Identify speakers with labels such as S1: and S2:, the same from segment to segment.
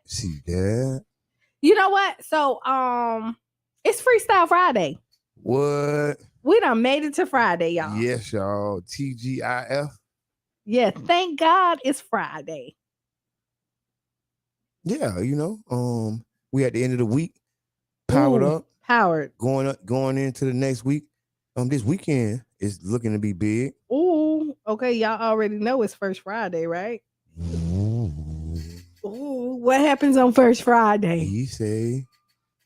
S1: See that?
S2: You know what? So, it's Freestyle Friday.
S1: What?
S2: We done made it to Friday, y'all.
S1: Yes, y'all. TGIF.
S2: Yeah, thank God it's Friday.
S1: Yeah, we at the end of the week, powered up, going into the next week. This weekend is looking to be big.
S2: Ooh, okay, y'all already know it's First Friday, right?
S1: Ooh,
S2: what happens on First Friday?
S1: He say.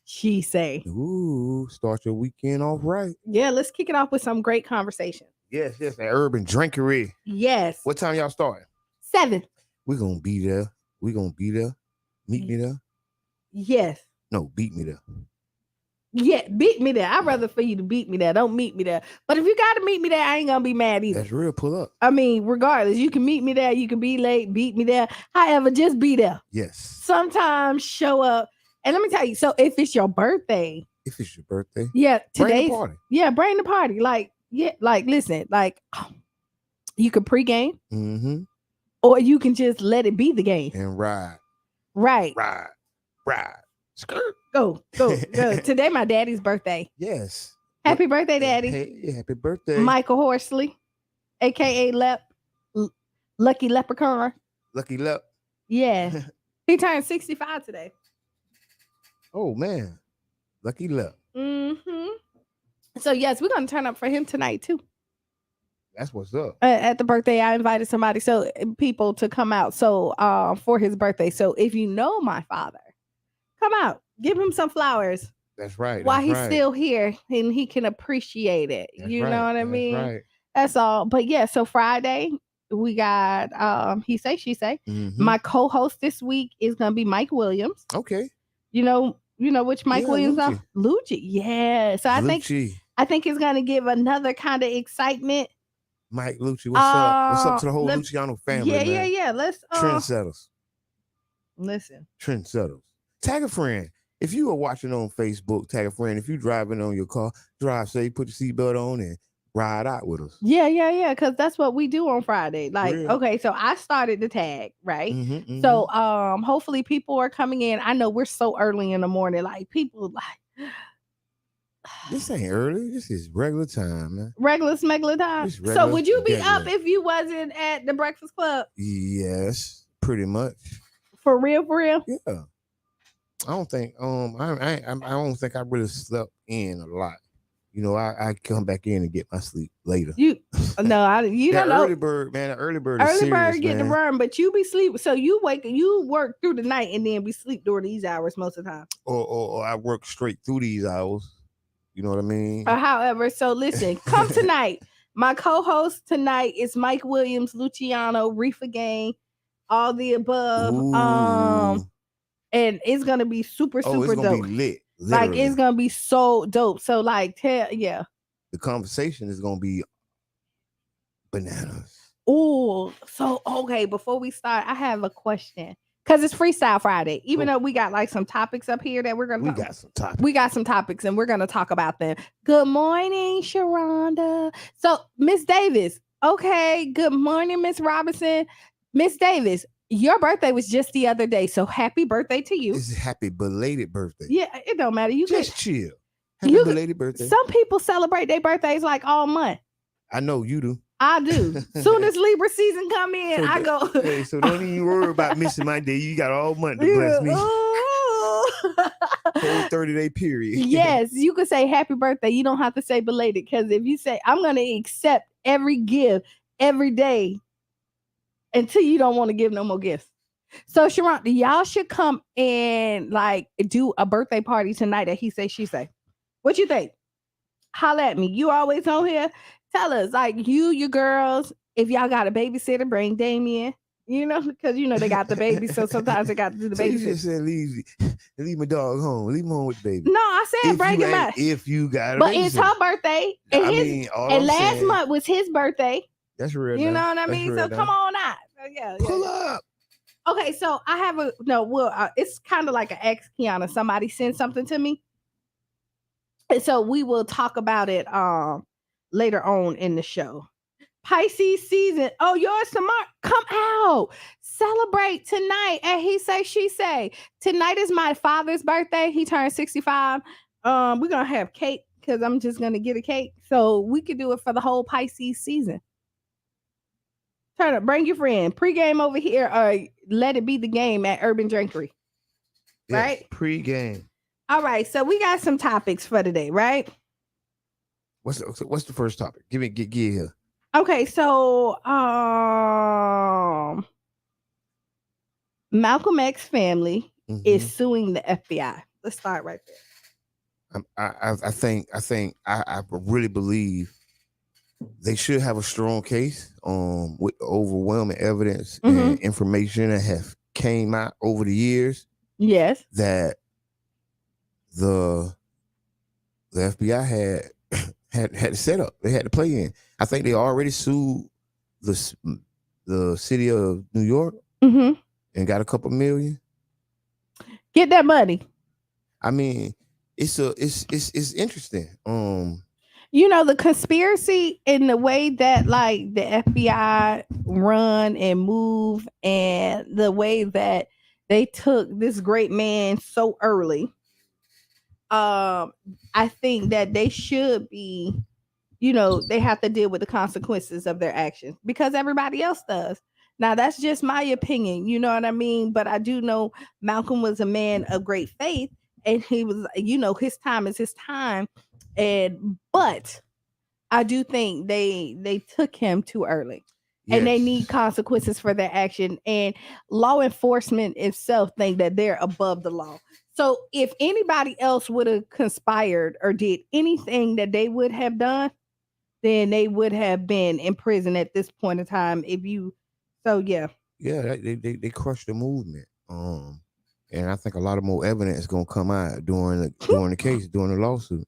S2: She say.
S1: Ooh, start your weekend off right.
S2: Yeah, let's kick it off with some great conversation.
S1: Yes, that urban drinkery.
S2: Yes.
S1: What time y'all starting?
S2: 7.
S1: We're gonna be there. Meet me there.
S2: Yes.
S1: No, beat me there.
S2: Yeah, beat me there. I'd rather for you to beat me there. Don't meet me there. But if you gotta meet me there, I ain't gonna be mad either.
S1: That's real. Pull up.
S2: I mean, regardless, you can meet me there. You can be late, beat me there. However, just be there.
S1: Yes.
S2: Sometimes show up. And let me tell you, so if it's your birthday.
S1: Yeah, bring the party.
S2: Yeah, bring the party. Listen, you could pregame.
S1: Mm-hmm.
S2: Or you can just let it be the game.
S1: And ride.
S2: Right.
S1: Ride. Skirt.
S2: Go. Today my daddy's birthday.
S1: Yes.
S2: Happy birthday, Daddy.
S1: Hey, happy birthday.
S2: Michael Horsley, a.k.a. Lucky Leprechaun.
S1: Lucky Lep.
S2: Yeah. He turned 65 today.
S1: Oh, man. Lucky Lep.
S2: Mm-hmm. So, yes, we're going to turn up for him tonight, too.
S1: That's what's up.
S2: At the birthday, I invited people to come out for his birthday. So, if you know my father, come out. Give him some flowers.
S1: That's right.
S2: While he's still here and he can appreciate it. You know what I mean?
S1: Right.
S2: That's all. But yeah, so Friday we got He Say, She Say. Mm-hmm. My co-host this week is gonna be Mike Williams.
S1: Okay.
S2: You know which Mike Williams are? Lucci. Yeah. So I think it's gonna give another kind of excitement.
S1: Mike Lucci, what's up? What's up to the whole Luciano family?
S2: Yeah. Let's
S1: trendsetters.
S2: Listen.
S1: Trendsetters. Tag a friend. If you are watching on Facebook, tag a friend. If you're driving on your car, drive safe, put your seatbelt on, and ride out with us.
S2: Yeah, because that's what we do on Friday. Okay, so I started the tag, right? Mm-hmm. So hopefully people are coming in. I know we're so early in the morning. People
S1: this ain't early. This is regular time, man.
S2: Regular smegular time. So would you be up if you wasn't at the Breakfast Club?
S1: Yes, pretty much.
S2: For real?
S1: Yeah. I don't think I don't think I really slept in a lot. I come back in and get my sleep later.
S2: You don't know.
S1: Early bird, man. Early bird
S2: get the run, but you be sleep. So you work through the night and then we sleep during these hours most of the time.
S1: Or I work straight through these hours. You know what I mean?
S2: However, so listen, come tonight. My co-host tonight is Mike Williams, Luciano, Reefer Gang, all the above.
S1: Ooh.
S2: And it's gonna be super dope.
S1: Be lit. Literally.
S2: It's gonna be so dope. So
S1: the conversation is gonna be bananas.
S2: Oh, so okay. Before we start, I have a question because it's Freestyle Friday. Even though we got some topics up here that we're gonna. We got some topics, and we're gonna talk about them. Good morning, Sharonda. So, Miss Davis. Okay. Good morning, Miss Robinson. Miss Davis. Your birthday was just the other day, so happy birthday to you.
S1: It's a happy belated birthday.
S2: Yeah, it don't matter. You
S1: just chill. Happy belated birthday.
S2: Some people celebrate their birthdays all month.
S1: I know you do.
S2: I do. Soon as Libra season come in, I go.
S1: Hey, so don't even worry about missing my day. You got all month to bless me. Whole 30-day period.
S2: Yes, you could say happy birthday. You don't have to say belated because if you say I'm going to accept every gift every day. Until you don't want to give no more gifts. So, Sharon, y'all should come and do a birthday party tonight at He Say, She Say. What you think? Holla at me. You always on here. Tell us, your girls, if y'all got a babysitter, bring Damien. Because they got the baby, so sometimes they got to do the baby.
S1: You just said leave my dog home. Leave him home with the baby.
S2: No, I said bring him out.
S1: If you got a
S2: But it's her birthday. And last month was his birthday.
S1: That's real.
S2: You know what I mean? So come on out. Yeah.
S1: Pull up.
S2: Okay, so I have it's kind of like an ex Kiana. Somebody sent something to me. And so we will talk about it later on in the show. Pisces season. Oh, yours tomorrow. Come out. Celebrate tonight. And he say, she say. Tonight is my father's birthday. He turned 65. We're gonna have cake because I'm just gonna get a cake. So we could do it for the whole Pisces season. Turn up, bring your friend. Pre-game over here, or let it be the game at Urban Drinkery.
S1: Yes,
S2: right?
S1: Pre-game.
S2: All right, so we got some topics for today, right?
S1: What's the first topic? Get here.
S2: Okay, so Malcolm X family is suing the FBI. Let's start right there.
S1: I really believe they should have a strong case with overwhelming evidence and information that have came out over the years.
S2: Yes.
S1: That the FBI had set up. They had to play in. I think they already sued the city of New York and got a couple million.
S2: Get that money.
S1: I mean, it's interesting.
S2: You know, the conspiracy in the way that like the FBI run and move, and the way that they took this great man so early. I think that they should be, you know, they have to deal with the consequences of their actions because everybody else does. Now, that's just my opinion, you know what I mean? But I do know Malcolm was a man of great faith, and he was, you know, his time is his time. But I do think they took him too early. Yes. And they need consequences for their action. And law enforcement itself think that they're above the law. So if anybody else would have conspired or did anything that they would have done, then they would have been in prison at this point in time. Yeah,
S1: they crushed the movement. And I think a lot of more evidence is gonna come out during the case, during the lawsuit.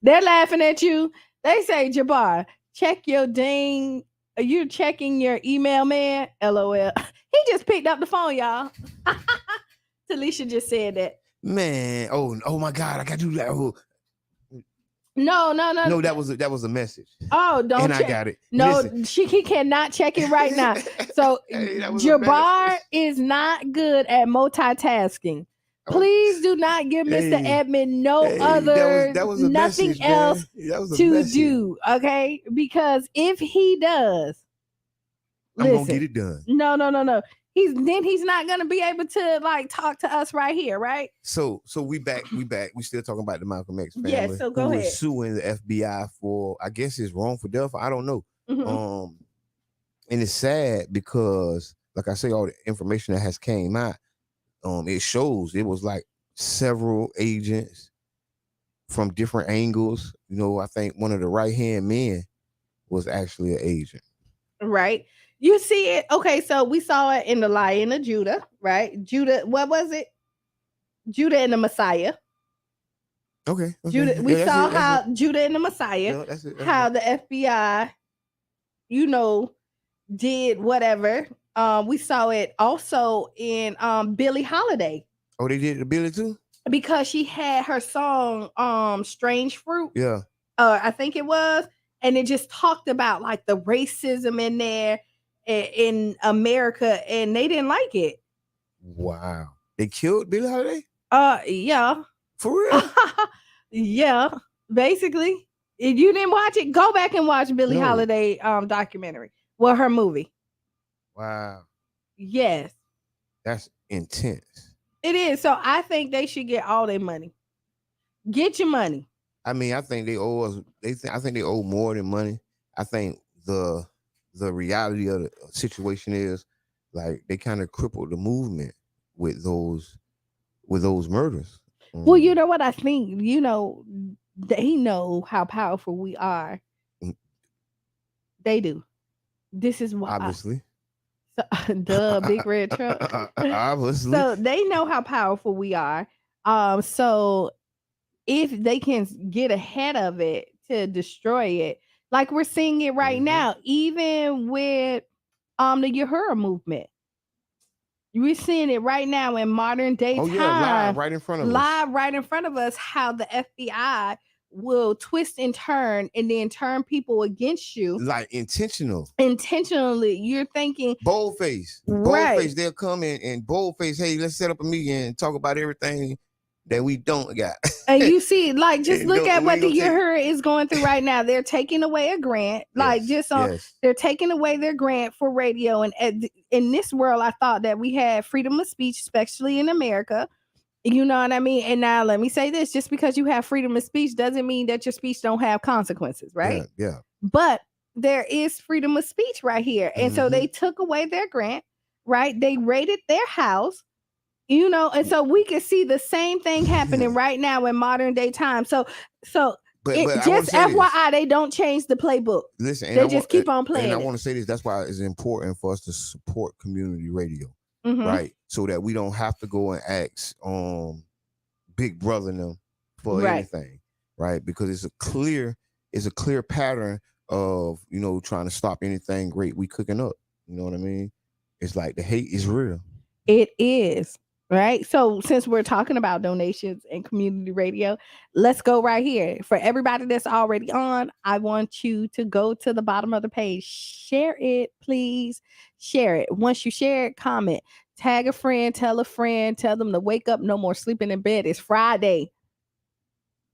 S2: They're laughing at you. They say, Jabbar, check your ding. Are you checking your email, man? LOL. He just picked up the phone, y'all. Talisha just said that.
S1: Man, oh my God, I got to do that. Oh.
S2: No.
S1: No, that was a message.
S2: Oh, don't.
S1: And check. I got it.
S2: No, he cannot check it right now. So Jabbar is not good at multitasking. Please do not give Mr. Edmond nothing
S1: message,
S2: else to
S1: message.
S2: do, okay? Because if he does,
S1: I'm gonna get it done.
S2: No. He's not gonna be able to like talk to us right here, right?
S1: So we back. We still talking about the Malcolm X family.
S2: Yeah, so go ahead.
S1: Who is suing the FBI for, I guess it's wrongful death. I don't know. And it's sad because, like I say, all the information that has came out. It shows it was like several agents from different angles. You know, I think one of the right-hand men was actually an agent.
S2: Right. You see it. Okay, so we saw it in The Lion of Judah, right? Judah, what was it? Judah and the Messiah.
S1: Okay.
S2: Judah. We saw how Judah and the Messiah, how the FBI, you know, did whatever. We saw it also in Billie Holiday.
S1: Oh, they did the Billie too?
S2: Because she had her song Strange Fruit.
S1: Yeah.
S2: I think it was. And it just talked about like the racism in there in America, and they didn't like it.
S1: Wow. They killed Billie Holiday?
S2: Yeah.
S1: For real?
S2: Yeah. Basically. If you didn't watch it, go back and watch Billie Holiday documentary. Well, her movie.
S1: Wow.
S2: Yes.
S1: That's intense.
S2: It is. So I think they should get all their money. Get your money.
S1: I mean, I think they owe us. I think they owe more than money. I think the reality of the situation is like they kind of crippled the movement with those murders.
S2: Well, you know what I think. You know, they know how powerful we are. They do. This is why.
S1: Obviously.
S2: Duh, big red truck.
S1: Obviously.
S2: So they know how powerful we are. So if they can get ahead of it to destroy it, like we're seeing it right now, even with the Uhura movement. We're seeing it right now in modern day time.
S1: Live right in front of us.
S2: Live right in front of us, how the FBI will twist and turn and then turn people against you.
S1: Like
S2: Intentionally, you're thinking
S1: boldface.
S2: right.
S1: They'll come in and boldface. Hey, let's set up a meeting and talk about everything that we don't got.
S2: And you see, like, just
S1: And
S2: look at
S1: we
S2: what
S1: ain't
S2: the
S1: gonna take-
S2: year is going through right now. They're taking away a grant, like
S1: Yes,
S2: just on.
S1: yes.
S2: They're taking away their grant for radio. And in this world, I thought that we had freedom of speech, especially in America. You know what I mean? And now let me say this: just because you have freedom of speech doesn't mean that your speech don't have consequences, right?
S1: Yeah.
S2: But there is freedom of speech right here, and so they took away their grant, right? They raided their house. You know, and so we can see the same thing happening right now in modern day time. So
S1: But
S2: just FYI, they don't change the playbook.
S1: Listen,
S2: they just keep on playing.
S1: And I want to say this: that's why it's important for us to support community radio,
S2: Mm-hmm.
S1: right? So that we don't have to go and ask Big Brother them for anything, right? Because it's a clear pattern of trying to stop anything great we cooking up. You know what I mean? It's like the hate is real.
S2: It is. Right. So since we're talking about donations and community radio, let's go right here. For everybody that's already on, I want you to go to the bottom of the page. Share it, please. Share it. Once you share it, comment. Tag a friend, tell them to wake up, no more sleeping in bed. It's Friday.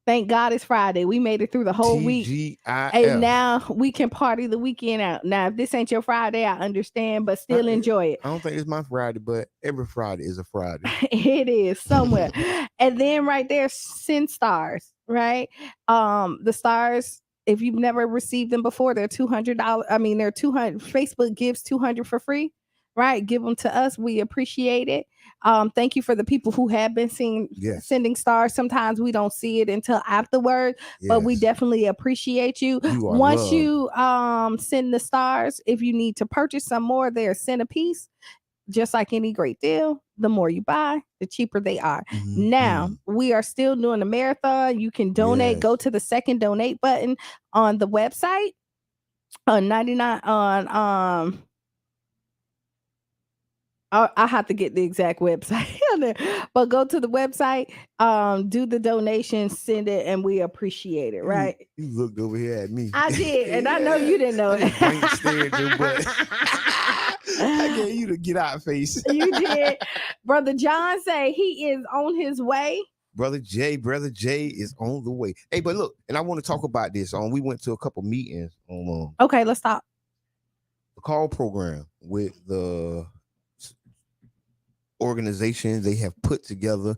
S2: Thank God it's Friday. We made it through the whole week. And now we can party the weekend out. Now, if this ain't your Friday, I understand, but still enjoy it.
S1: I don't think it's my Friday, but every Friday is a Friday.
S2: It is somewhere. And then right there, send stars, right? The stars, if you've never received them before, they're $200. I mean, they're $200. Facebook gives $200 for free. Right, give them to us. We appreciate it. Thank you for the people who have been sending stars. Sometimes we don't see it until afterward, but we definitely appreciate you. Once you send the stars, if you need to purchase some more, they're a cent a piece. Just like any great deal, the more you buy, the cheaper they are. Now, we are still doing a marathon. You can donate. Go to the second donate button on the website on 99 on I have to get the exact website on there, but go to the website, do the donation, send it, and we appreciate it. Right?
S1: You looked over here at me.
S2: I did, and I know you didn't know it.
S1: I gave you the get out face.
S2: You did. Brother John say he is on his way.
S1: Brother Jay is on the way. Hey, but look, and I want to talk about this. We went to a couple meetings on.
S2: Okay, let's stop.
S1: The call program with the organizations they have put together,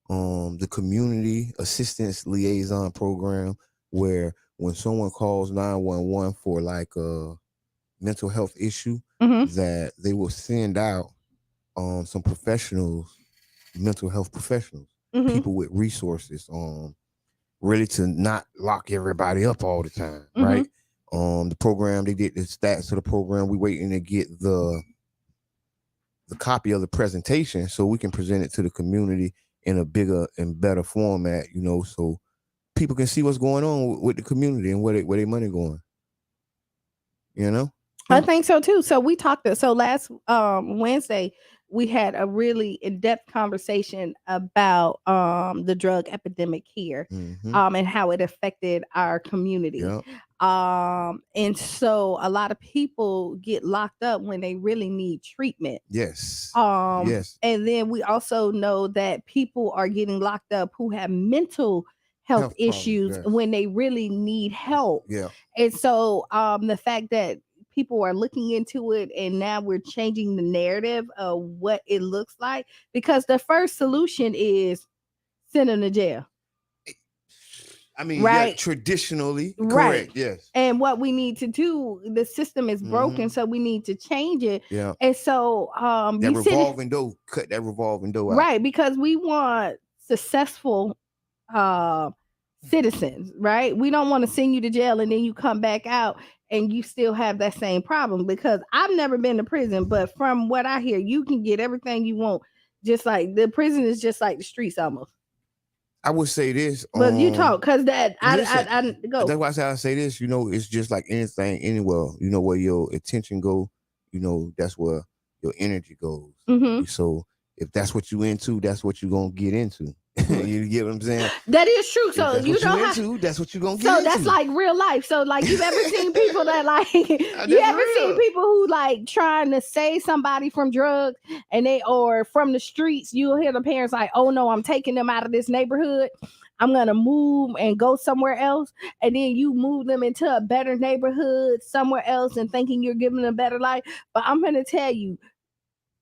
S1: the community assistance liaison program, where when someone calls 911 for like a mental health issue, that they will send out some professionals, mental health professionals, people with resources, really to not lock everybody up all the time, right? The program, they did the stats of the program. We waiting to get the copy of the presentation so we can present it to the community in a bigger and better format, so people can see what's going on with the community and where their money going.
S2: I think so too. So we talked. So last Wednesday we had a really in-depth conversation about the drug epidemic here, and how it affected our community.
S1: Yep.
S2: And so a lot of people get locked up when they really need treatment.
S1: Yes.
S2: Yes. And then we also know that people are getting locked up who have mental health issues when they really need help.
S1: Yeah.
S2: And so the fact that people are looking into it, and now we're changing the narrative of what it looks like, because the first solution is send them to jail.
S1: I mean, right? Traditionally, correct, yes.
S2: And what we need to do, the system is broken, so we need to change it.
S1: Yeah.
S2: And so
S1: that revolving door, cut that revolving door out.
S2: Right, because we want successful citizens, right? We don't want to send you to jail and then you come back out and you still have that same problem, because I've never been to prison, but from what I hear, you can get everything you want. Just like the prison is just like the streets almost.
S1: I would say this.
S2: But you talk, because that I go.
S1: That's why I say this. It's just like anything, anywhere. Where your attention go, that's where your energy goes. So if that's what you into, that's what you're gonna get into. You get what I'm saying?
S2: That is true.
S1: If
S2: So
S1: that's
S2: you
S1: what
S2: know
S1: you
S2: how.
S1: into, that's what you're gonna get
S2: So
S1: into.
S2: that's like real life. So like you've ever seen people that like you
S1: That's
S2: ever seen
S1: real.
S2: people who like trying to save somebody from drugs and they or from the streets, you'll hear the parents like, oh no, I'm taking them out of this neighborhood. I'm gonna move and go somewhere else. And then you move them into a better neighborhood somewhere else and thinking you're giving them a better life. But I'm gonna tell you,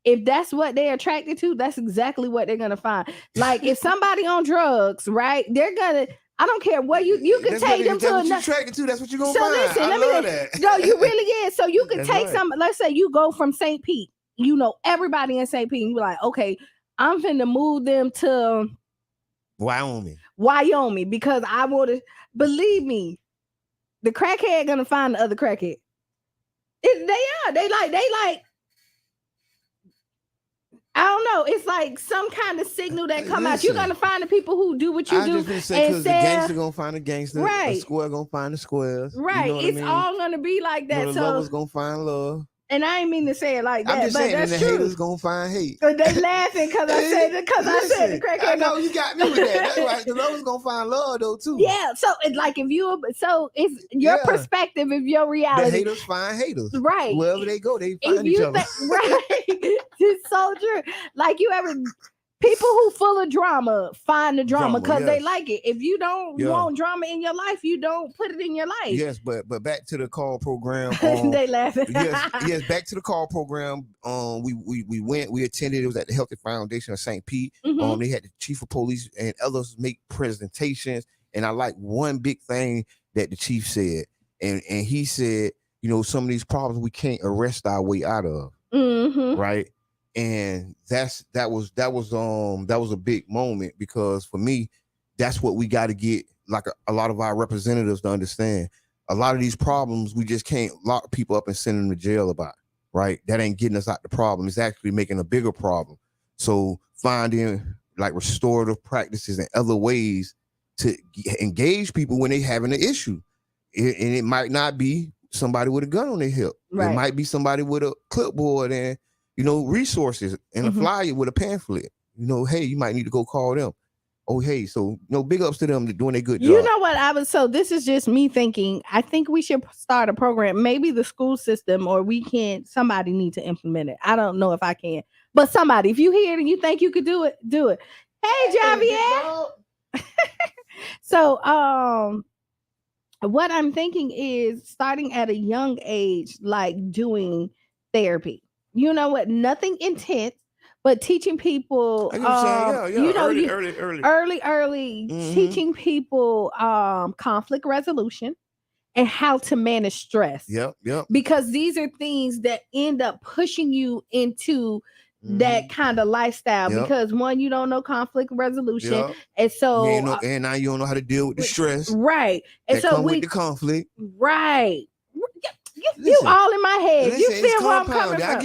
S2: if that's what they're attracted to, that's exactly what they're gonna find. Like if somebody on drugs, right? They're gonna. I don't care what you can
S1: That's
S2: take them
S1: that's
S2: to
S1: what you're
S2: another.
S1: attracted to. That's what you're gonna
S2: So
S1: find.
S2: listen,
S1: I
S2: let me.
S1: love that.
S2: No, you really is. So you can
S1: That's
S2: take
S1: right.
S2: some. Let's say you go from St. Pete. You know everybody in St. Pete. And you're like, okay, I'm finna move them to Wyoming because I want to. Believe me, the crackhead gonna find the other crackhead. They like. I don't know. It's like some kind of signal that come out. You're
S1: Listen,
S2: gonna find the people who do what you
S1: I
S2: do.
S1: just been say because the gangster gonna find a gangster, a
S2: Right.
S1: square gonna find the squares.
S2: Right.
S1: You know what
S2: It's
S1: I mean?
S2: all gonna be like that.
S1: You know, the
S2: So
S1: lovers gonna find love.
S2: and I ain't mean to say it like that,
S1: I'm just
S2: but
S1: saying,
S2: that's
S1: and the
S2: true.
S1: haters gonna find hate.
S2: But they laughing because I said the
S1: Listen,
S2: crackhead.
S1: I know you got me with that. That's why the lovers gonna find love though too.
S2: Yeah. So it's like if you it's your perspective, if your reality.
S1: The haters find haters.
S2: Right.
S1: Wherever they go, they
S2: If
S1: find each other.
S2: Right. It's so true. Like you ever people who full of drama find the drama because they like it. If you don't want drama in your life, you don't put it in your life.
S1: Yes, but back to the call program.
S2: They laughing.
S1: yes, back to the call program. We attended. It was at the Healthy Foundation of St. Pete.
S2: Mhm.
S1: They had the chief of police and others make presentations. And I like one big thing that the chief said, and he said, you know, some of these problems we can't arrest our way out of, right? And that was a big moment because for me, that's what we got to get like a lot of our representatives to understand. A lot of these problems we just can't lock people up and send them to jail about, right? That ain't getting us out the problem. It's actually making a bigger problem. So finding like restorative practices and other ways to engage people when they having an issue, and it might not be somebody with a gun on their hip. Right. It might be somebody with a clipboard and resources and a flyer with a pamphlet. Hey, you might need to go call them. Oh, hey, so big ups to them doing a good job.
S2: You know what so this is just me thinking. I think we should start a program. Maybe the school system, or somebody need to implement it. I don't know if I can, but somebody, if you hear it and you think you could do it, do it. Hey, Javier. So, what I'm thinking is starting at a young age, like doing therapy. You know what? Nothing intense, but teaching people, early, teaching people conflict resolution and how to manage stress.
S1: Yep.
S2: Because these are things that end up pushing you into that kind of lifestyle. Because one, you don't know conflict resolution, and so
S1: and now you don't know how to deal with the stress,
S2: right? And so
S1: with the conflict,
S2: right? You all in my head. Listen, you feel where I'm coming from.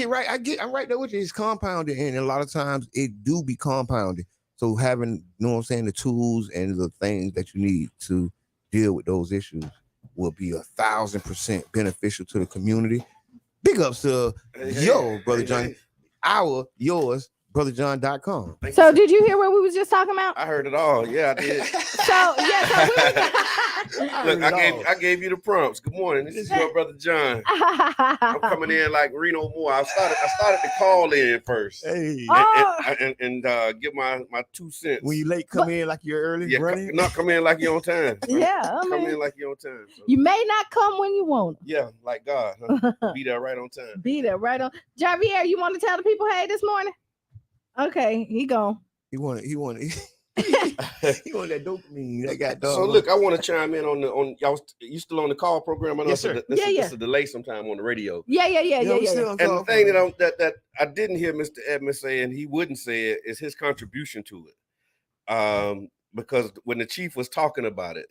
S1: I'm right there with you. It's compounded, and a lot of times it do be compounded. So having, the tools and the things that you need to deal with those issues will be 1,000% beneficial to the community. Big ups to Brother John, yours, brotherjohn.com.
S2: So did you hear what we was just talking about?
S3: I heard it all. Yeah, I did. Look, I gave you the prompts. Good morning. This is your brother John. I'm coming in like Reno Moore. I started to call in first.
S1: Hey.
S3: And give my 2 cents.
S1: When you late, come in like you're early.
S3: Not come in like you're on time.
S2: Come
S3: in like you're on time. So.
S2: You may not come when you want.
S3: Yeah, like God. Be there right on time.
S2: Be there right on. Javier, you want to tell the people hey this morning? Okay, he gone.
S1: He wanted he wanted that dopamine. That got dog.
S3: So look, I want to chime in on y'all. You still on the call program? I know
S1: yes, sir.
S3: It's a delay sometime on the radio.
S2: Yeah.
S3: And the thing that I didn't hear Mr. Edmonds say, and he wouldn't say it, is his contribution to it. Because when the chief was talking about it,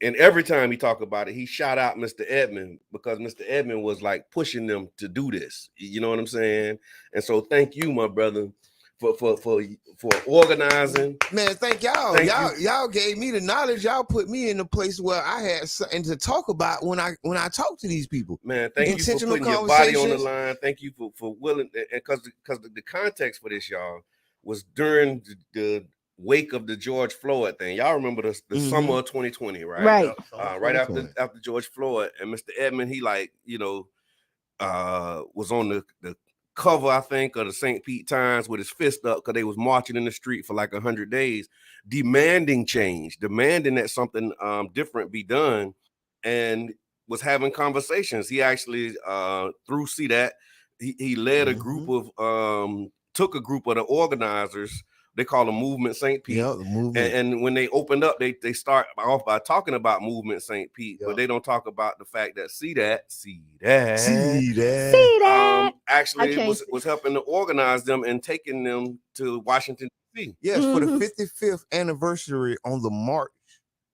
S3: and every time he talked about it, he shout out Mr. Edmond because Mr. Edmond was like pushing them to do this. You know what I'm saying? And so thank you, my brother, for organizing.
S1: Man, thank y'all. Y'all gave me the knowledge. Y'all put me in a place where I had something to talk about when I talk to these people.
S3: Man, thank you for putting your body on the line. Thank you for willing, because the context for this, y'all, was during the wake of the George Floyd thing. Y'all remember the summer of 2020, right?
S2: Right.
S3: Right after George Floyd, and Mr. Edmond, he like, was on the cover, I think, of the St. Pete Times with his fist up because they was marching in the street for like 100 days, demanding change, demanding that something different be done, and was having conversations. He actually, through CDAT, he led a group of, took a group of the organizers. They call them Movement St. Pete.
S1: Yeah, the movement.
S3: And when they opened up, they start off by talking about Movement St. Pete, but they don't talk about the fact that CDAT actually was helping to organize them and taking them to Washington, D.C.
S1: Yes, for the 55th anniversary on the march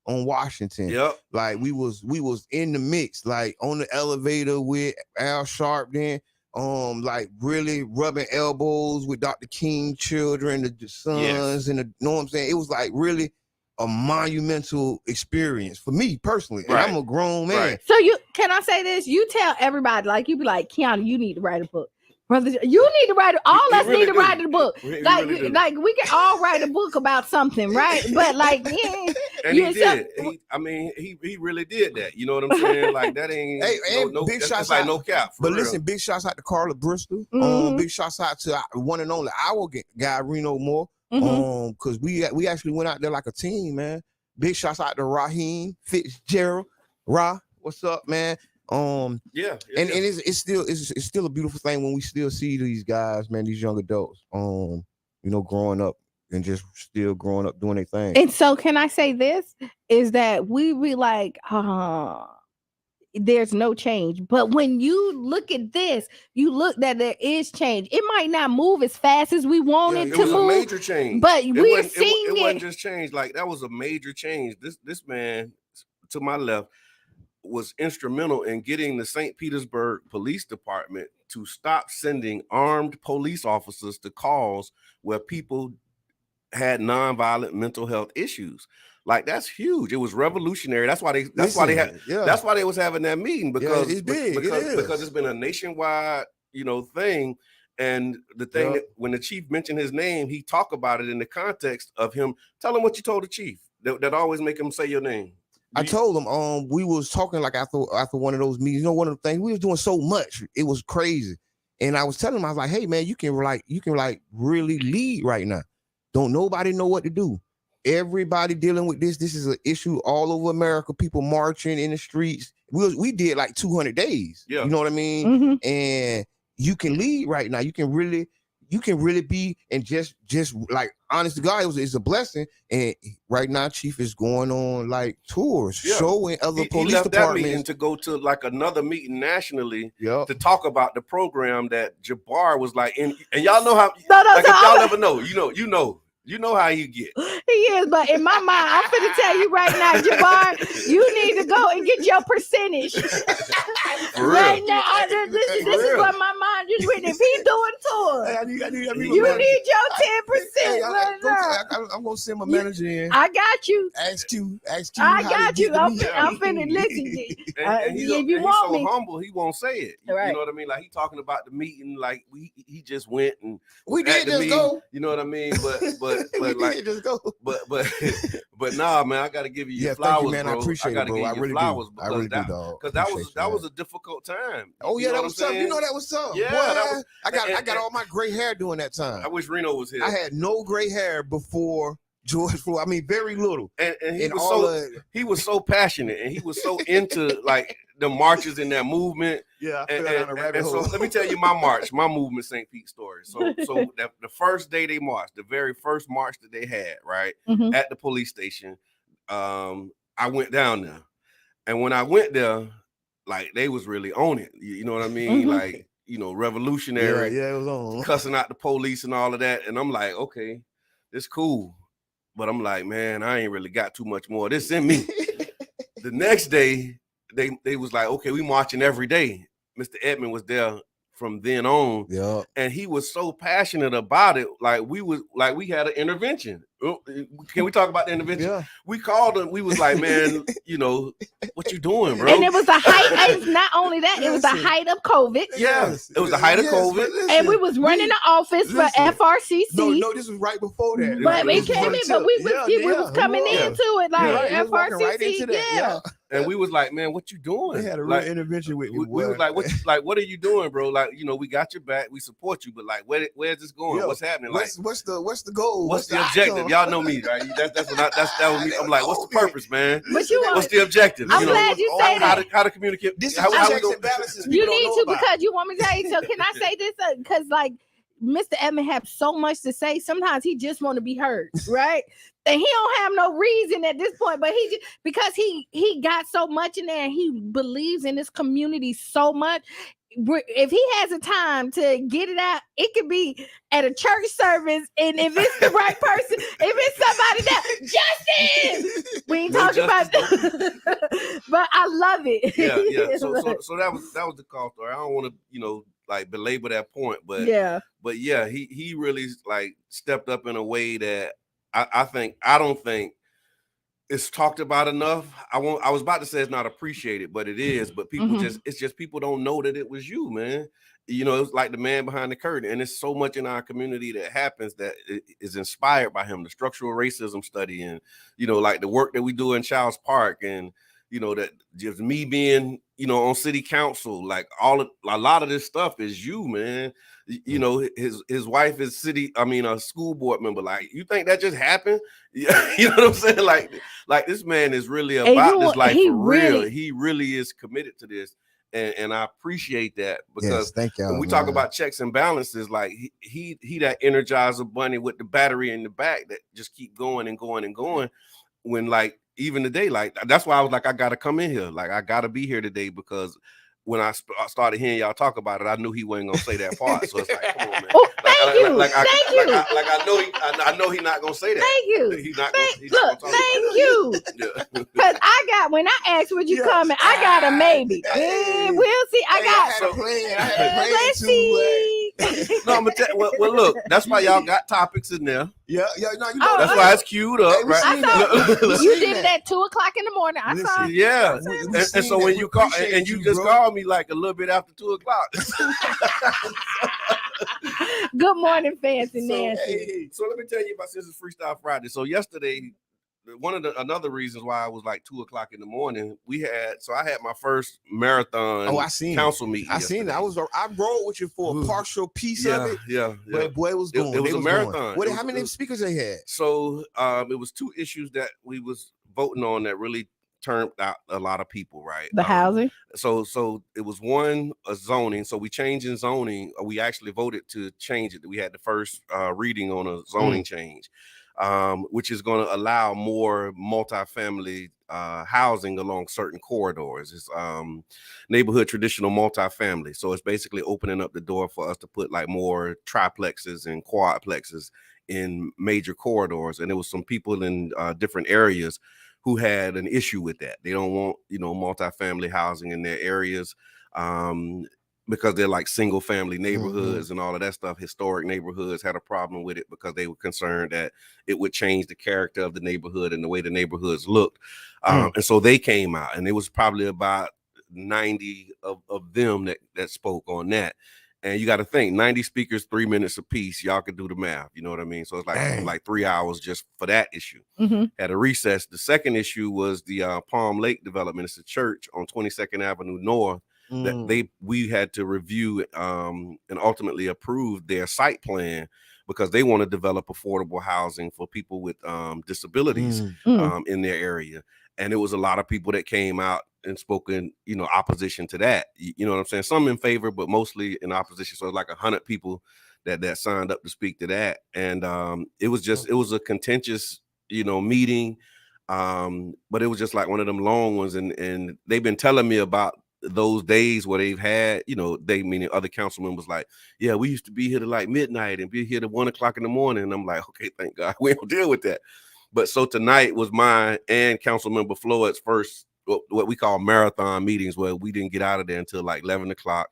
S1: on Washington.
S3: Yep.
S1: Like we was in the mix, like on the elevator with Al Sharpton. Like really rubbing elbows with Dr. King children, the sons, and you know what I'm saying? It was like really a monumental experience for me personally. And I'm a grown man.
S3: Right.
S2: So can I say this? You tell everybody, like you be like, Keanu, you need to write a book. Brother, you need to write. All us really need to write a book. Like we can all write a book about something, right? But like,
S3: and he did. He really did that. You know what I'm saying? Like that ain't. No big shots out. Like no cap.
S1: But listen, big shots out to Carla Bristol. Big shots out to one and only our guy Reno Moore. Because we actually went out there like a team, man. Big shots out to Raheem Fitzgerald. Ra, what's up, man? And it's still a beautiful thing when we still see these guys, man, these young adults, growing up and just still growing up doing their thing.
S2: And so can I say this is that we be like, there's no change. But when you look at this, you look that there is change. It might not move as fast as we want it to move. It was
S3: a major change.
S2: But we're seeing
S3: it wasn't just change. Like that was a major change. This man to my left was instrumental in getting the St. Petersburg Police Department to stop sending armed police officers to calls where people had nonviolent mental health issues. Like that's huge. It was revolutionary. That's why they was having that meeting because it's big. Because it's been a nationwide, thing. And the thing that when the chief mentioned his name, he talked about it in the context of him. Tell him what you told the chief. That always make him say your name.
S1: I told him, we was talking like after one of those meetings, one of the things we was doing so much, it was crazy. And I was telling him, I was like, hey man, you can really lead right now. Don't nobody know what to do. Everybody dealing with this. This is an issue all over America. People marching in the streets. We did like 200 days. Yeah. You know what I mean? And you can lead right now. You can really be, and just like honest to God, it's a blessing. And right now, Chief is going on like tours, showing other police departments
S3: to go to like another meeting nationally to talk about the program that Jabbar was like in. And y'all know how. If y'all ever know, you know how you get.
S2: He is, but in my mind, I'm finna tell you right now, Jabbar, you need to go and get your percentage. Right now, this is what my mind just went. If he's doing tours, you need your 10%.
S1: I'm gonna send my manager in.
S2: I got you.
S1: Ask you.
S2: I got you. I'm finna listen.
S3: If you want me, humble, he won't say it. Right. You know what I mean? Like he talking about the meeting, like he just went and
S1: we did just go.
S3: You know what I mean? But nah, man, I gotta give you your flowers,
S1: you, man.
S3: Bro.
S1: I appreciate it, bro. I really do. I really do, dog.
S3: Because that was a difficult time.
S1: Oh yeah, that was tough. You know that was tough. Yeah, I got all my gray hair during that time.
S3: I wish Reno was here.
S1: I had no gray hair before George Floyd. I mean, very little.
S3: And he was so passionate, and he was so into like the marches and that movement.
S1: Yeah,
S3: and so let me tell you my movement St. Pete story. So the first day they marched, the very first march that they had, right, at the police station, I went down there. And when I went there, like they was really on it. You know what I mean? Like, revolutionary.
S1: Yeah, it was on.
S3: Cussing out the police and all of that. And I'm like, okay, it's cool. But I'm like, man, I ain't really got too much more of this in me. The next day, they was like, okay, we marching every day. Mr. Edmond was there from then on.
S1: Yeah.
S3: And he was so passionate about it. Like we had an intervention. Can we talk about the intervention?
S1: Yeah.
S3: We called him. We was like, man, you know, what you doing, bro?
S2: And it was the height. It's not only that, it was the height of COVID.
S3: Yes, it was the height of COVID.
S1: Listen,
S2: and we was running the office for FRCC.
S1: No, this was right before that.
S2: But we came in, but we was coming into it like FRCC.
S1: Right into that.
S3: And we was like, man, what you doing?
S1: They had a real intervention with you.
S3: We was like, what are you doing, bro? Like, you know, we got your back, we support you, but like, where's this going?
S1: Yeah.
S3: What's happening?
S1: What's the goal?
S3: What's the objective? Y'all know me, right? That was me. I'm like, what's the purpose, man?
S2: But
S3: what's the objective?
S2: I'm glad you say that.
S3: How to communicate?
S1: This is
S3: how
S1: checks and balances.
S2: You need to because you want me to tell you. So can I say this? Because like Mr. Edmond has so much to say. Sometimes he just want to be heard, right? And he don't have no reason at this point, but because he got so much in there and he believes in this community so much. If he has a time to get it out, it could be at a church service, and if it's the right person, if it's somebody that Justin, we ain't talking about that. But I love it.
S3: Yeah. So that was the call story. I don't want to, like belabor that point, but he really like stepped up in a way that I don't think it's talked about enough. I was about to say it's not appreciated, but it is. But people it's just people don't know that it was you, man. It's like the man behind the curtain, and there's so much in our community that happens that is inspired by him. The structural racism study, and like the work that we do in Childs Park, and that just me being on city council, like a lot of this stuff is you, man. His wife is a school board member. Like, you think that just happened? You know what I'm saying? Like this man is really about this life for real. He really is committed to this. And I appreciate that, because when we talk about checks and balances, like he that Energizer bunny with the battery in the back that just keep going and going and going. When like even today, like that's why I was like, I gotta come in here, like I gotta be here today, because when I started hearing y'all talk about it, I knew he wasn't gonna say that part. So it's like, come on, man.
S2: Oh, thank you. Thank you.
S3: I know he's not gonna say that.
S2: Thank you.
S3: He's not gonna talk
S2: thank you. Because when I asked would you come, I got a maybe. We'll see.
S1: I had a plan.
S2: Let's see.
S3: No, I'm gonna tell you. Well, look, that's why y'all got topics in there.
S1: Yeah.
S3: That's why it's queued up, right?
S2: I saw you did it at 2:00 in the morning. I saw.
S3: Yeah, and so when you call and you just called me like a little bit after 2:00.
S2: Good morning, Fancy Nancy.
S3: So let me tell you about since it's Freestyle Friday. So yesterday, another reasons why I was like 2:00 in the morning, I had my first marathon council meeting.
S1: I seen it. I rode with you for a partial piece of it.
S3: Yeah.
S1: But boy, it was going.
S3: It was a marathon.
S1: How many speakers they had?
S3: So it was two issues that we was voting on that really turned out a lot of people, right?
S2: The housing.
S3: So it was one zoning. So we changed in zoning. We actually voted to change it. We had the first reading on a zoning change. Which is going to allow more multifamily housing along certain corridors. It's neighborhood traditional multifamily. So it's basically opening up the door for us to put like more triplexes and quadplexes in major corridors. And there was some people in different areas who had an issue with that. They don't want, multifamily housing in their areas. Because they're like single family neighborhoods and all of that stuff. Historic neighborhoods had a problem with it because they were concerned that it would change the character of the neighborhood and the way the neighborhoods looked. And so they came out, and it was probably about 90 of them that spoke on that. And you got to think, 90 speakers, 3 minutes apiece. Y'all could do the math. You know what I mean? So it's like 3 hours just for that issue. At a recess. The second issue was the Palm Lake development. It's a church on 22nd Avenue North. That we had to review and ultimately approve their site plan, because they want to develop affordable housing for people with disabilities in their area. And it was a lot of people that came out and spoken, opposition to that. You know what I'm saying? Some in favor, but mostly in opposition. So like 100 people that signed up to speak to that. And it was a contentious, meeting. But it was just like one of them long ones. And they've been telling me about those days where they've had, they meaning other council members, like, yeah, we used to be here to like midnight and be here to 1:00 in the morning. And I'm like, okay, thank God we don't deal with that. But so tonight was mine and Council Member Floyd's first, what we call marathon meetings, where we didn't get out of there until like 11:00.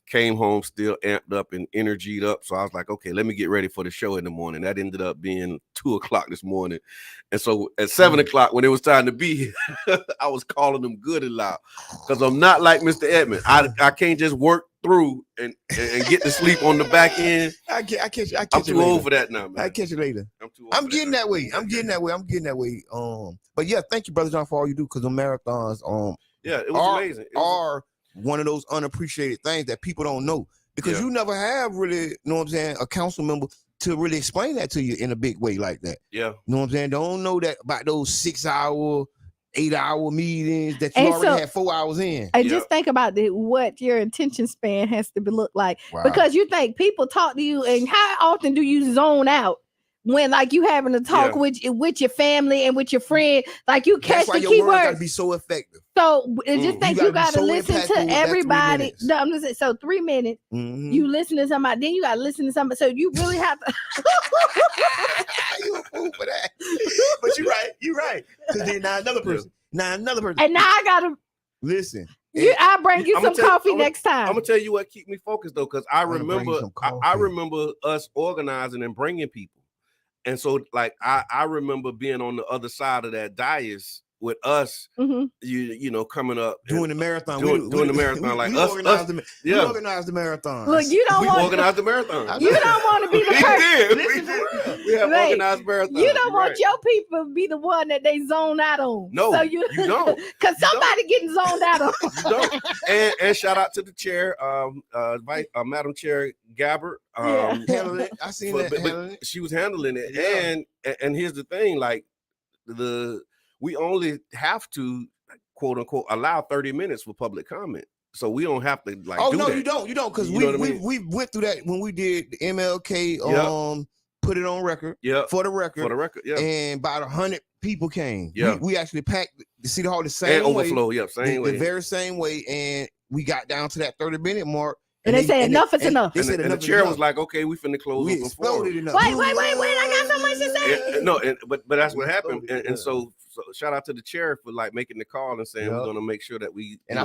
S3: came home still amped up and energied up. So I was like, okay, let me get ready for the show in the morning. That ended up being 2:00 this morning. And so at 7:00, when it was time to be here, I was calling them good and loud. Because I'm not like Mr. Edmond. I can't just work through and get to sleep on the back end.
S1: I catch you.
S3: I'm too old for that now, man.
S1: I catch you later.
S3: I'm
S1: getting that way. I'm getting that way. But yeah, thank you, Brother John, for all you do, because the marathons
S3: yeah, it was amazing.
S1: Are one of those unappreciated things that people don't know, because you never have really, you know what I'm saying, a council member to really explain that to you in a big way like that.
S3: Yeah.
S1: You know what I'm saying? Don't know that about those 6-hour, 8-hour meetings that you already had 4 hours in.
S2: And just think about what your attention span has to look like. Wow. Because you think people talk to you, and how often do you zone out when like you having to talk with your family and with your friend? Like you catch the key word.
S1: Gotta be so effective.
S2: So just think you gotta listen to everybody. No, I'm just saying, so 3 minutes, you listen to somebody, then you gotta listen to somebody. So you really have to
S1: you a fool for that. But you're right. Because then now another person. And now
S2: I gotta
S1: listen.
S2: I'll bring you some coffee next time.
S3: I'm gonna tell you what keep me focused though, because I remember us organizing and bringing people. And so like I remember being on the other side of that dais with us, you know, coming up
S1: doing the marathon,
S3: doing the marathon, like
S1: we organized the marathon.
S2: Look,
S3: organized the marathon.
S2: You don't want to be the person.
S3: We have organized marathon.
S2: You don't want your people to be the one that they zone out on.
S3: No,
S2: so
S3: you don't,
S2: because somebody getting zoned out on.
S3: You don't. And shout out to the chair, Madam Chair Gabbard.
S1: Handling it. I seen that.
S3: She was handling it, and here's the thing, like we only have to, quote unquote, allow 30 minutes for public comment. So we don't have to like.
S1: Oh, no, you don't. Because we went through that when we did the MLK put it on record. For the record. And about 100 people came. We actually packed the City Hall the same
S3: and
S1: way.
S3: overflow. Same way.
S1: The very same way. And we got down to that 30-minute mark.
S2: And they said enough is enough.
S3: And the chair was like, "Okay, we finna close."
S1: We exploded enough.
S2: Wait! I got so much to say.
S3: No, but that's what happened. And so shout out to the chair for like making the call and saying we're gonna make sure that we.
S1: And I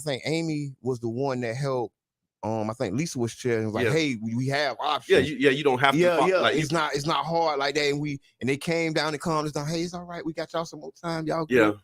S1: think Amy was the one that helped. I think Lisa was chair and was like, "Hey, we have options."
S3: You don't have to.
S1: Like, it's not hard like that. And they came down and calmed us down. Hey, it's all right. We got y'all some more time. Y'all.
S2: Well,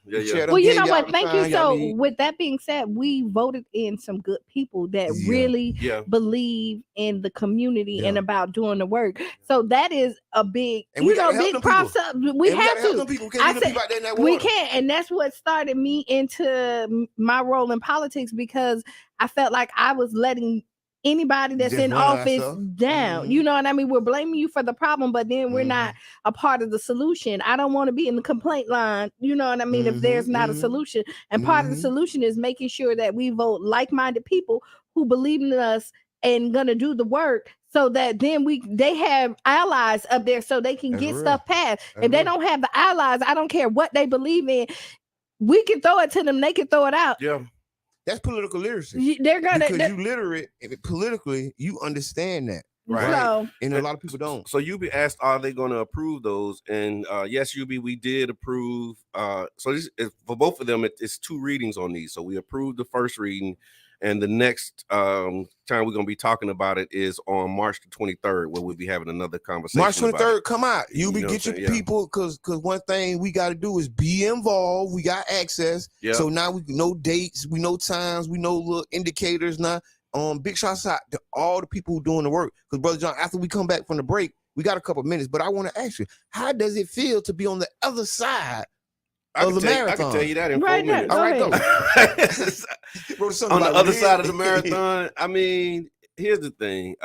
S2: you know what? Thank you. So with that being said, we voted in some good people that really believe in the community and about doing the work. So that is a big, big props up. We have to. I said we can't, and that's what started me into my role in politics, because I felt like I was letting anybody that's in office down. You know what I mean? We're blaming you for the problem, but then we're not a part of the solution. I don't want to be in the complaint line. You know what I mean? If there's not a solution. And part of the solution is making sure that we vote like-minded people who believe in us and gonna do the work, so that then they have allies up there so they can get stuff passed. If they don't have the allies, I don't care what they believe in. We can throw it to them. They can throw it out.
S3: Yeah.
S1: That's political literacy.
S2: They're gonna
S1: because you literate politically, you understand that, right?
S2: So,
S1: and a lot of people don't.
S3: So you be asked, are they going to approve those? And yes, we did approve. So this is, for both of them, it's 2 readings on these. So we approved the first reading, and the next time we're going to be talking about it is on March the 23rd, where we'll be having another conversation.
S1: March 23rd, come out. Get your people, because one thing we got to do is be involved. We got access. So now we know dates, we know times, we know little indicators now. Big shouts out to all the people who doing the work. Because Brother John, after we come back from the break, we got a couple of minutes, but I want to ask you, how does it feel to be on the other side of the marathon?
S3: I can tell you that in 4 minutes.
S1: All right, go.
S3: On the other side of the marathon, I mean, here's the thing.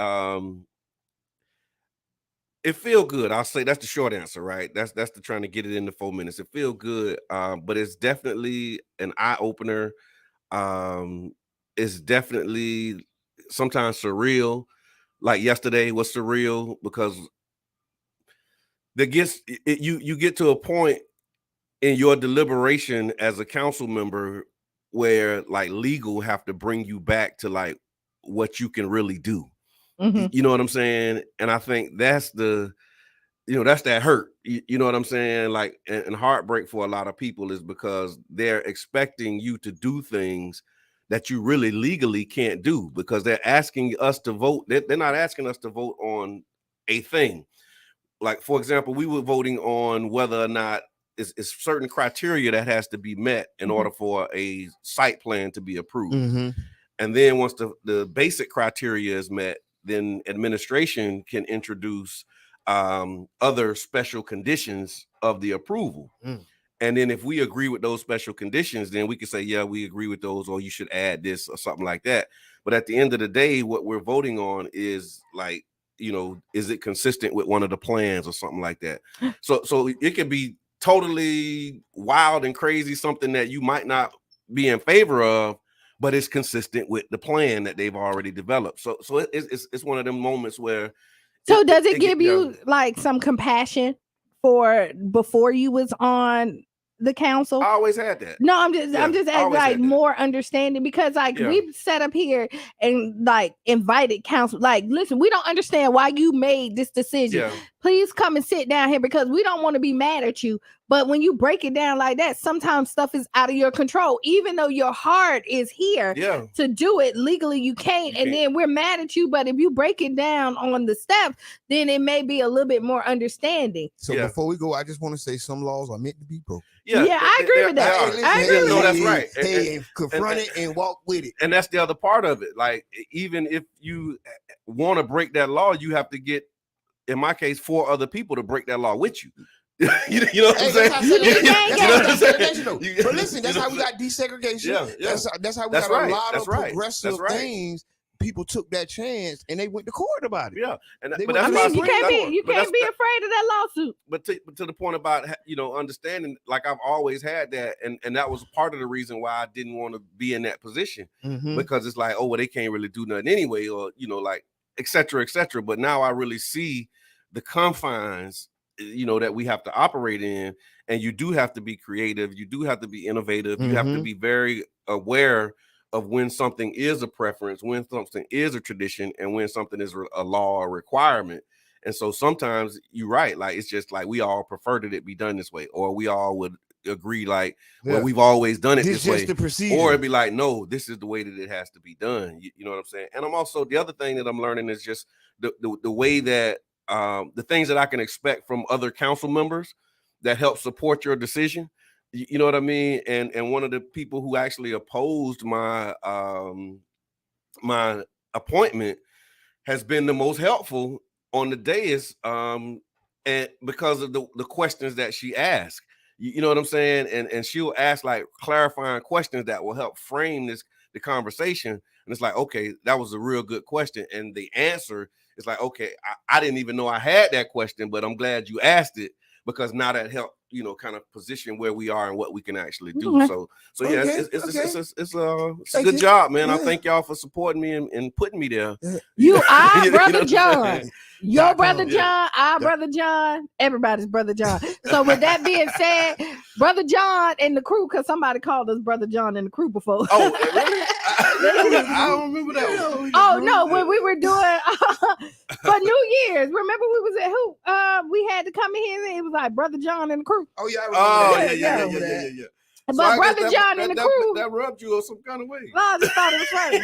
S3: It feel good. I'll say that's the short answer, right? That's the trying to get it into 4 minutes. It feel good, but it's definitely an eye opener. It's definitely sometimes surreal. Like yesterday was surreal because you get to a point in your deliberation as a council member where like legal have to bring you back to like what you can really do. You know what I'm saying? And I think that's that's that hurt. You know what I'm saying? Like, and heartbreak for a lot of people is because they're expecting you to do things that you really legally can't do, because they're asking us to vote. They're not asking us to vote on a thing. Like, for example, we were voting on whether or not it's certain criteria that has to be met in order for a site plan to be approved. And then once the basic criteria is met, then administration can introduce other special conditions of the approval. And then if we agree with those special conditions, then we can say, yeah, we agree with those, or you should add this or something like that. But at the end of the day, what we're voting on is like, you know, is it consistent with one of the plans or something like that? So it could be totally wild and crazy, something that you might not be in favor of, but it's consistent with the plan that they've already developed. So it's one of them moments where.
S2: So does it give you like some compassion for before you was on the council?
S3: I always had that.
S2: No, I'm just asking, like, more understanding, because like we've sat up here and like invited council, like, listen, we don't understand why you made this decision. Please come and sit down here, because we don't want to be mad at you. But when you break it down like that, sometimes stuff is out of your control. Even though your heart is here to do it legally, you can't. And then we're mad at you. But if you break it down on the steps, then it may be a little bit more understanding.
S1: So before we go, I just want to say some laws are meant to be broken.
S2: I agree with that. I agree with that.
S3: That's right.
S1: Hey, confront it and walk with it.
S3: And that's the other part of it. Like, even if you want to break that law, you have to get, in my case, 4 other people to break that law with you. You know what I'm saying?
S1: But listen, that's how we got desegregation. That's how we got a lot of progressive things. People took that chance and they went to court about it.
S3: But that's why
S2: you can't be afraid of that lawsuit.
S3: But to the point about, you know, understanding, like, I've always had that, and that was part of the reason why I didn't want to be in that position, because it's like, oh well, they can't really do nothing anyway, or, you know, like, et cetera, et cetera. But now I really see the confines, you know, that we have to operate in, and you do have to be creative, you do have to be innovative, you have to be very aware of when something is a preference, when something is a tradition, and when something is a law or requirement. And so sometimes you're right, like, it's just like we all prefer that it be done this way, or we all would agree, like, well, we've always done it this way, or it'd be like, no, this is the way that it has to be done. You know what I'm saying? And I'm also, the other thing that I'm learning is just the way that the things that I can expect from other council members that help support your decision. You know what I mean? And one of the people who actually opposed my my appointment has been the most helpful on the dais, and because of the questions that she asked. You know what I'm saying? And she'll ask like clarifying questions that will help frame the conversation. And it's like, okay, that was a real good question. And the answer is like, okay, I didn't even know I had that question, but I'm glad you asked it, because now that helped, you know, kind of position where we are and what we can actually do. So yeah, it's a good job, man. I thank y'all for supporting me and putting me there.
S2: You are Brother John. Your brother John, our brother John, everybody's brother John. So with that being said, Brother John and the crew, because somebody called us Brother John and the crew before.
S3: Oh, really? I don't remember that.
S2: Oh no, when we were doing for New Year's, remember we was at we had to come in here and it was like Brother John and the crew.
S1: Oh yeah, I remember
S3: yeah.
S2: But so Brother John and the crew,
S3: that rubbed you some kind of way.
S2: No, I just thought it was funny.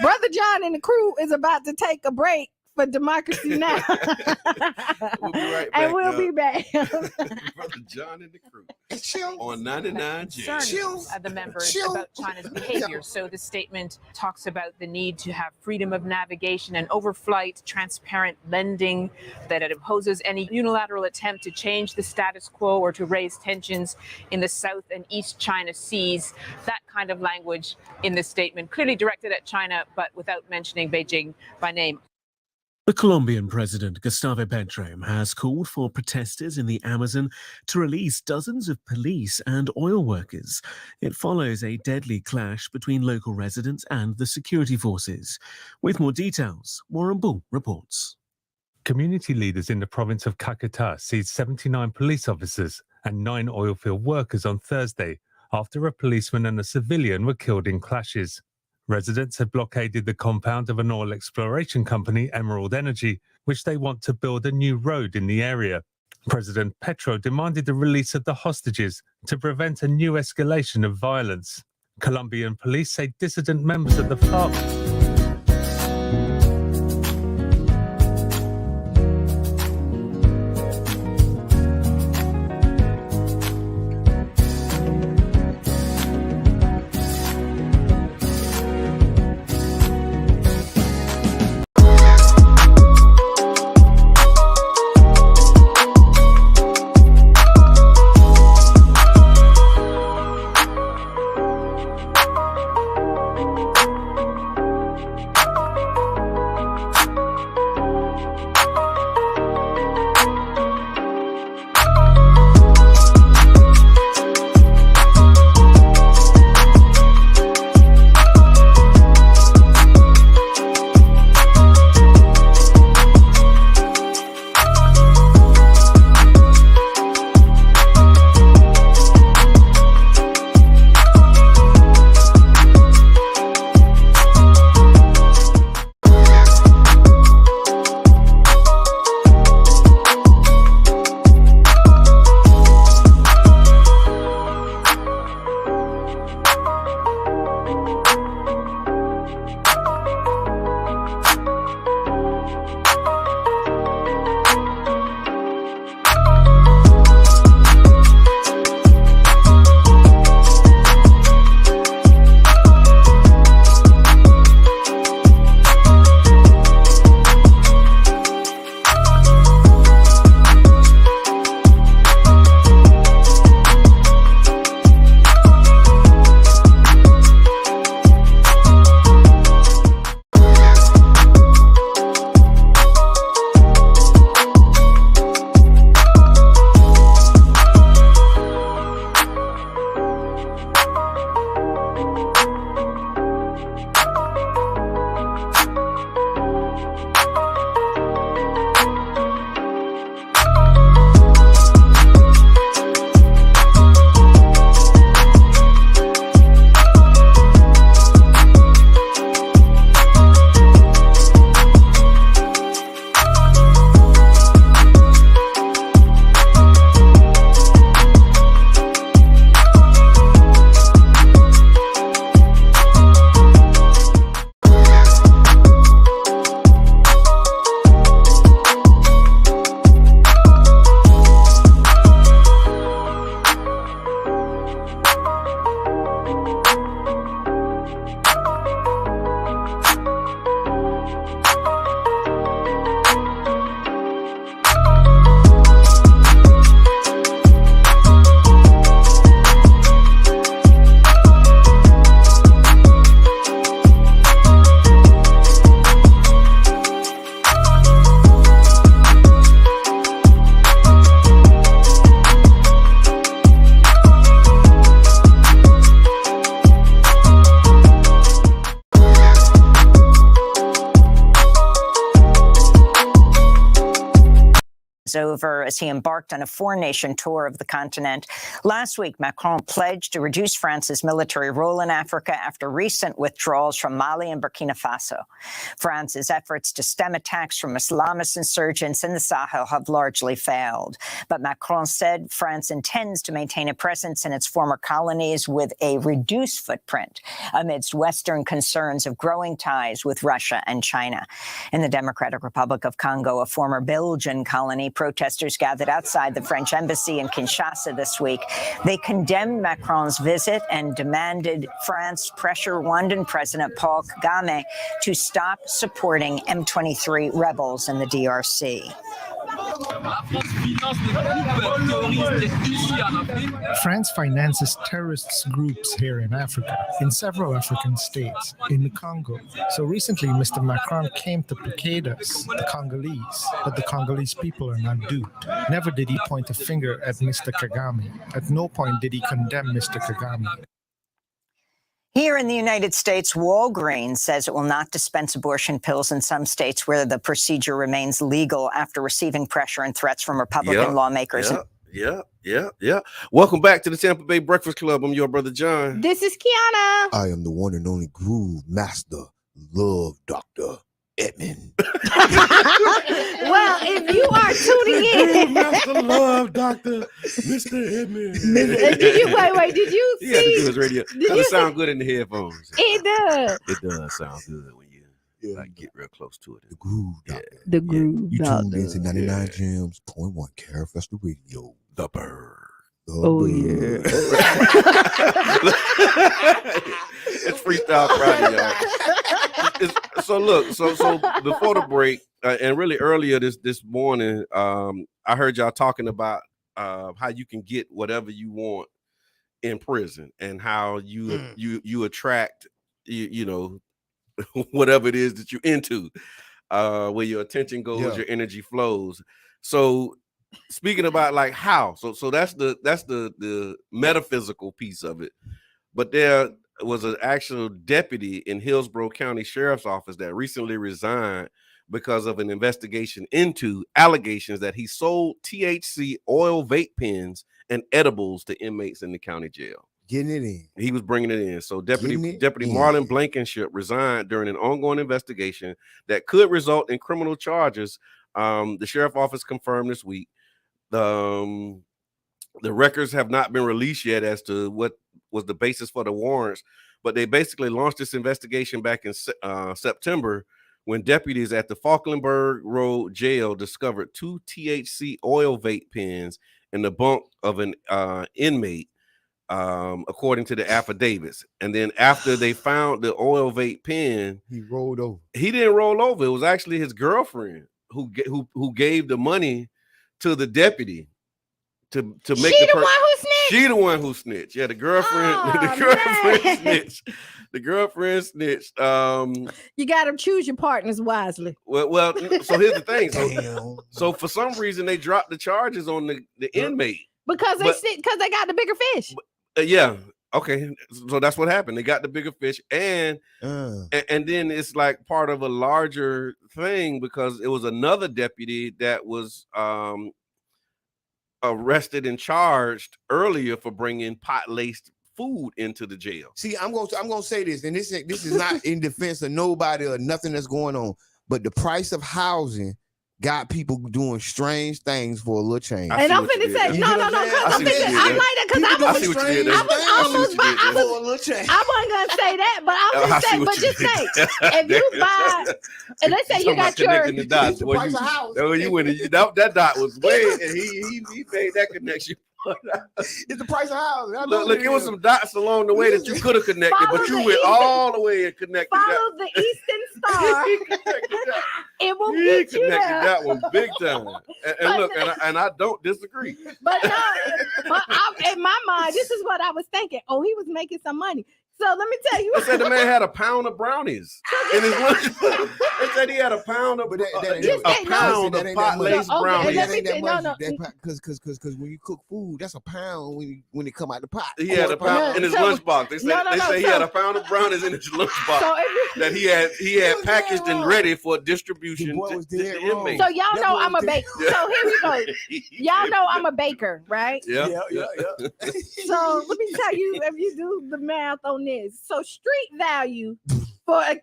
S2: Brother John and the crew is about to take a break for Democracy Now!
S3: We'll be right back.
S2: And we'll be back.
S3: Brother John and the crew on 99 J.
S4: The members about China's behavior. So the statement talks about the need to have freedom of navigation and overflight, transparent lending, that it opposes any unilateral attempt to change the status quo or to raise tensions in the South and East China Seas. That kind of language in this statement, clearly directed at China, but without mentioning Beijing by name.
S5: The Colombian president, Gustavo Petro, has called for protesters in the Amazon to release dozens of police and oil workers. It follows a deadly clash between local residents and the security forces. With more details, Warren Bull reports.
S6: Community leaders in the province of Caquetá seized 79 police officers and 9 oilfield workers on Thursday after a policeman and a civilian were killed in clashes. Residents have blockaded the compound of an oil exploration company, Emerald Energy, which they want to build a new road in the area. President Petro demanded the release of the hostages to prevent a new escalation of violence. Colombian police say dissident members of the FARC
S7: over as he embarked on a four-nation tour of the continent. Last week, Macron pledged to reduce France's military role in Africa after recent withdrawals from Mali and Burkina Faso. France's efforts to stem attacks from Islamist insurgents in the Sahel have largely failed. But Macron said France intends to maintain a presence in its former colonies with a reduced footprint amidst Western concerns of growing ties with Russia and China. In the Democratic Republic of Congo, a former Belgian colony, protesters gathered outside the French embassy in Kinshasa this week. They condemned Macron's visit and demanded France pressure Rwandan President Paul Kagame to stop supporting M23 rebels in the DRC.
S8: France finances terrorist groups here in Africa, in several African states, in the Congo. So recently, Mr. Macron came to placate us, the Congolese, but the Congolese people are not duped. Never did he point a finger at Mr. Kagame. At no point did he condemn Mr. Kagame.
S7: Here in the United States, Walgreens says it will not dispense abortion pills in some states where the procedure remains legal after receiving pressure and threats from Republican lawmakers.
S3: Yeah. Welcome back to the Tampa Bay Breakfast Club. I'm your brother John.
S2: This is Kiana.
S1: I am the one and only Groove Master, Love Doctor. Edmund.
S2: Well, if you are tuning in,
S3: Master Love, Doctor, Mr. Edmund.
S2: did you wait? Did you
S3: He had to do
S2: see?
S3: his radio.
S2: Did
S3: Does
S2: you
S3: it sound good in the headphones?
S2: It does.
S3: It does sound good when you like get real close to it.
S1: The Groove Doctor.
S2: The Groove
S1: You tuned
S2: Doctor.
S1: into 99 Gems, .1 Carefesta Radio.
S3: The bird.
S2: Oh yeah.
S3: It's Freestyle Friday, y'all. So look, so before the break, and really earlier this morning, I heard y'all talking about how you can get whatever you want in prison, and how you attract you know whatever it is that you're into, where your attention goes, your energy flows. So speaking about like how, so that's the metaphysical piece of it. But there was an actual deputy in Hillsborough County Sheriff's Office that recently resigned because of an investigation into allegations that he sold THC oil vape pens and edibles to inmates in the county jail.
S1: Getting it in.
S3: He was bringing it in. So Deputy Marlon Blankenship resigned during an ongoing investigation that could result in criminal charges. The sheriff's office confirmed this week. The records have not been released yet as to what was the basis for the warrants, but they basically launched this investigation back in September when deputies at the Falklandburg Road Jail discovered 2 THC oil vape pens in the bunk of an inmate, according to the affidavits. And then after they found the oil vape pen,
S1: he rolled over.
S3: He didn't roll over. It was actually his girlfriend who gave the money to the deputy to make
S2: the one who snitched.
S3: She the one who snitched. Yeah, the girlfriend. Snitched. The girlfriend snitched.
S2: You got to choose your partners wisely.
S3: Well. So here's the thing. So for some reason they dropped the charges on the inmate
S2: because they got the bigger fish.
S3: Yeah. Okay. So that's what happened. They got the bigger fish, and then it's like part of a larger thing because it was another deputy that was arrested and charged earlier for bringing pot-laced food into the jail.
S1: See, I'm gonna say this, and this is not in defense of nobody or nothing that's going on, but the price of housing got people doing strange things for a little change.
S2: And I'm finna say, no, because I like that because I wasn't gonna say that, but I was saying, but just say, if you buy, and let's say you got your
S3: the dots, that dot was way, and he made that connection.
S1: It's the price of housing.
S3: Look, it was some dots along the way that you could have connected, but you went all the way and connected.
S2: Follow the Eastern Star. It will get you there.
S3: Connected that one big time. And look, and I don't disagree.
S2: But no, in my mind, this is what I was thinking. Oh, he was making some money. So let me tell you.
S3: I said the man had a pound of brownies in his lunch. They said he had a pound of pot-laced brownies.
S1: Because when you cook food, that's a pound when it come out the pot.
S3: He had a pound in his lunchbox. They said he had a pound of brownies in his lunchbox that he had packaged and ready for distribution to the inmates.
S2: So y'all know I'm a baker. So here we go. Y'all know I'm a baker, right?
S3: Yeah.
S2: So let me tell you, if you do the math on this, so street value for a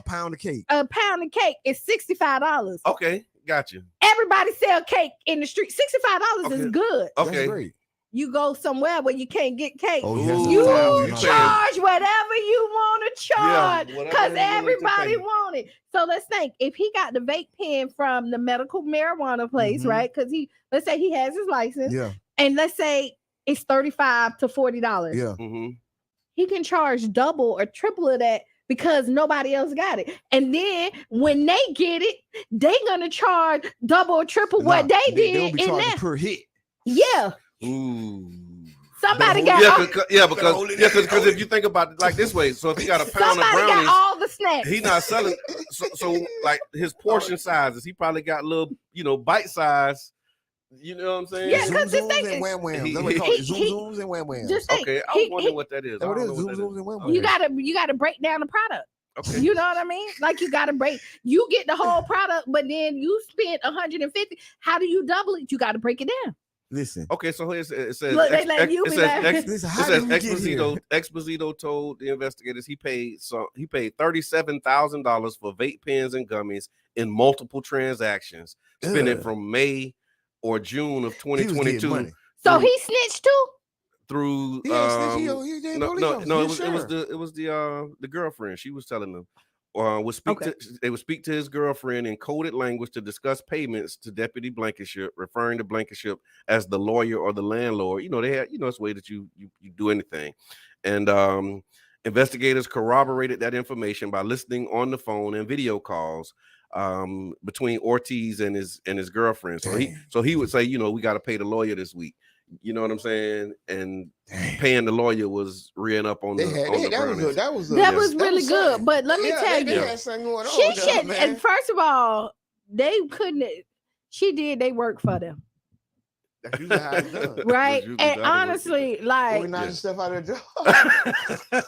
S2: pound of cake is $65.
S3: Okay, got you.
S2: Everybody sell cake in the street. $65 is good.
S3: Okay.
S2: You go somewhere where you can't get cake.
S1: You
S2: charge whatever you want to charge because everybody want it. So let's think, if he got the vape pen from the medical marijuana place, right? Because let's say he has his license, and let's say it's $35 to $40.
S1: Yeah.
S2: He can charge double or triple of that because nobody else got it. And then when they get it, they're gonna charge double or triple what they did in that
S1: per hit.
S2: Yeah.
S3: Ooh.
S2: Somebody got
S3: because if you think about it like this way, so if he got a pound of brownies,
S2: got all the snacks.
S3: He not selling. So like his portion sizes, he probably got little, bite size. You know what I'm saying?
S2: Yeah, because
S1: Zoom Zooms and Wham Whams. That's what they call it. Zoom Zooms and Wham Whams.
S3: Okay, I was wondering what that is.
S1: What is Zoom Zooms and Wham Whams?
S2: You gotta break down the product.
S3: Okay.
S2: You know what I mean? Like you gotta you get the whole product, but then you spend $150. How do you double it? You gotta break it down.
S1: Listen.
S3: Okay, so it says
S2: Look, they let you be laughing.
S1: Listen, how did we get here?
S3: Exposito told the investigators he paid $37,000 for vape pens and gummies in multiple transactions, spending from May or June of 2022.
S2: So he snitched too?
S3: Through
S1: it
S3: was the girlfriend. She was telling them they would speak to his girlfriend in coded language to discuss payments to Deputy Blankenship, referring to Blankenship as the lawyer or the landlord. They had it's a way that you do anything. And investigators corroborated that information by listening on the phone and video calls between Ortiz and his girlfriend. So he would say, we got to pay the lawyer this week. You know what I'm saying? And paying the lawyer was rearing up on
S2: that was really good. But let me tell you, she should. And first of all, they couldn't. She did. They work for them.
S1: That's usually how it's done.
S2: Right? And honestly, like
S1: organize yourself out of a job.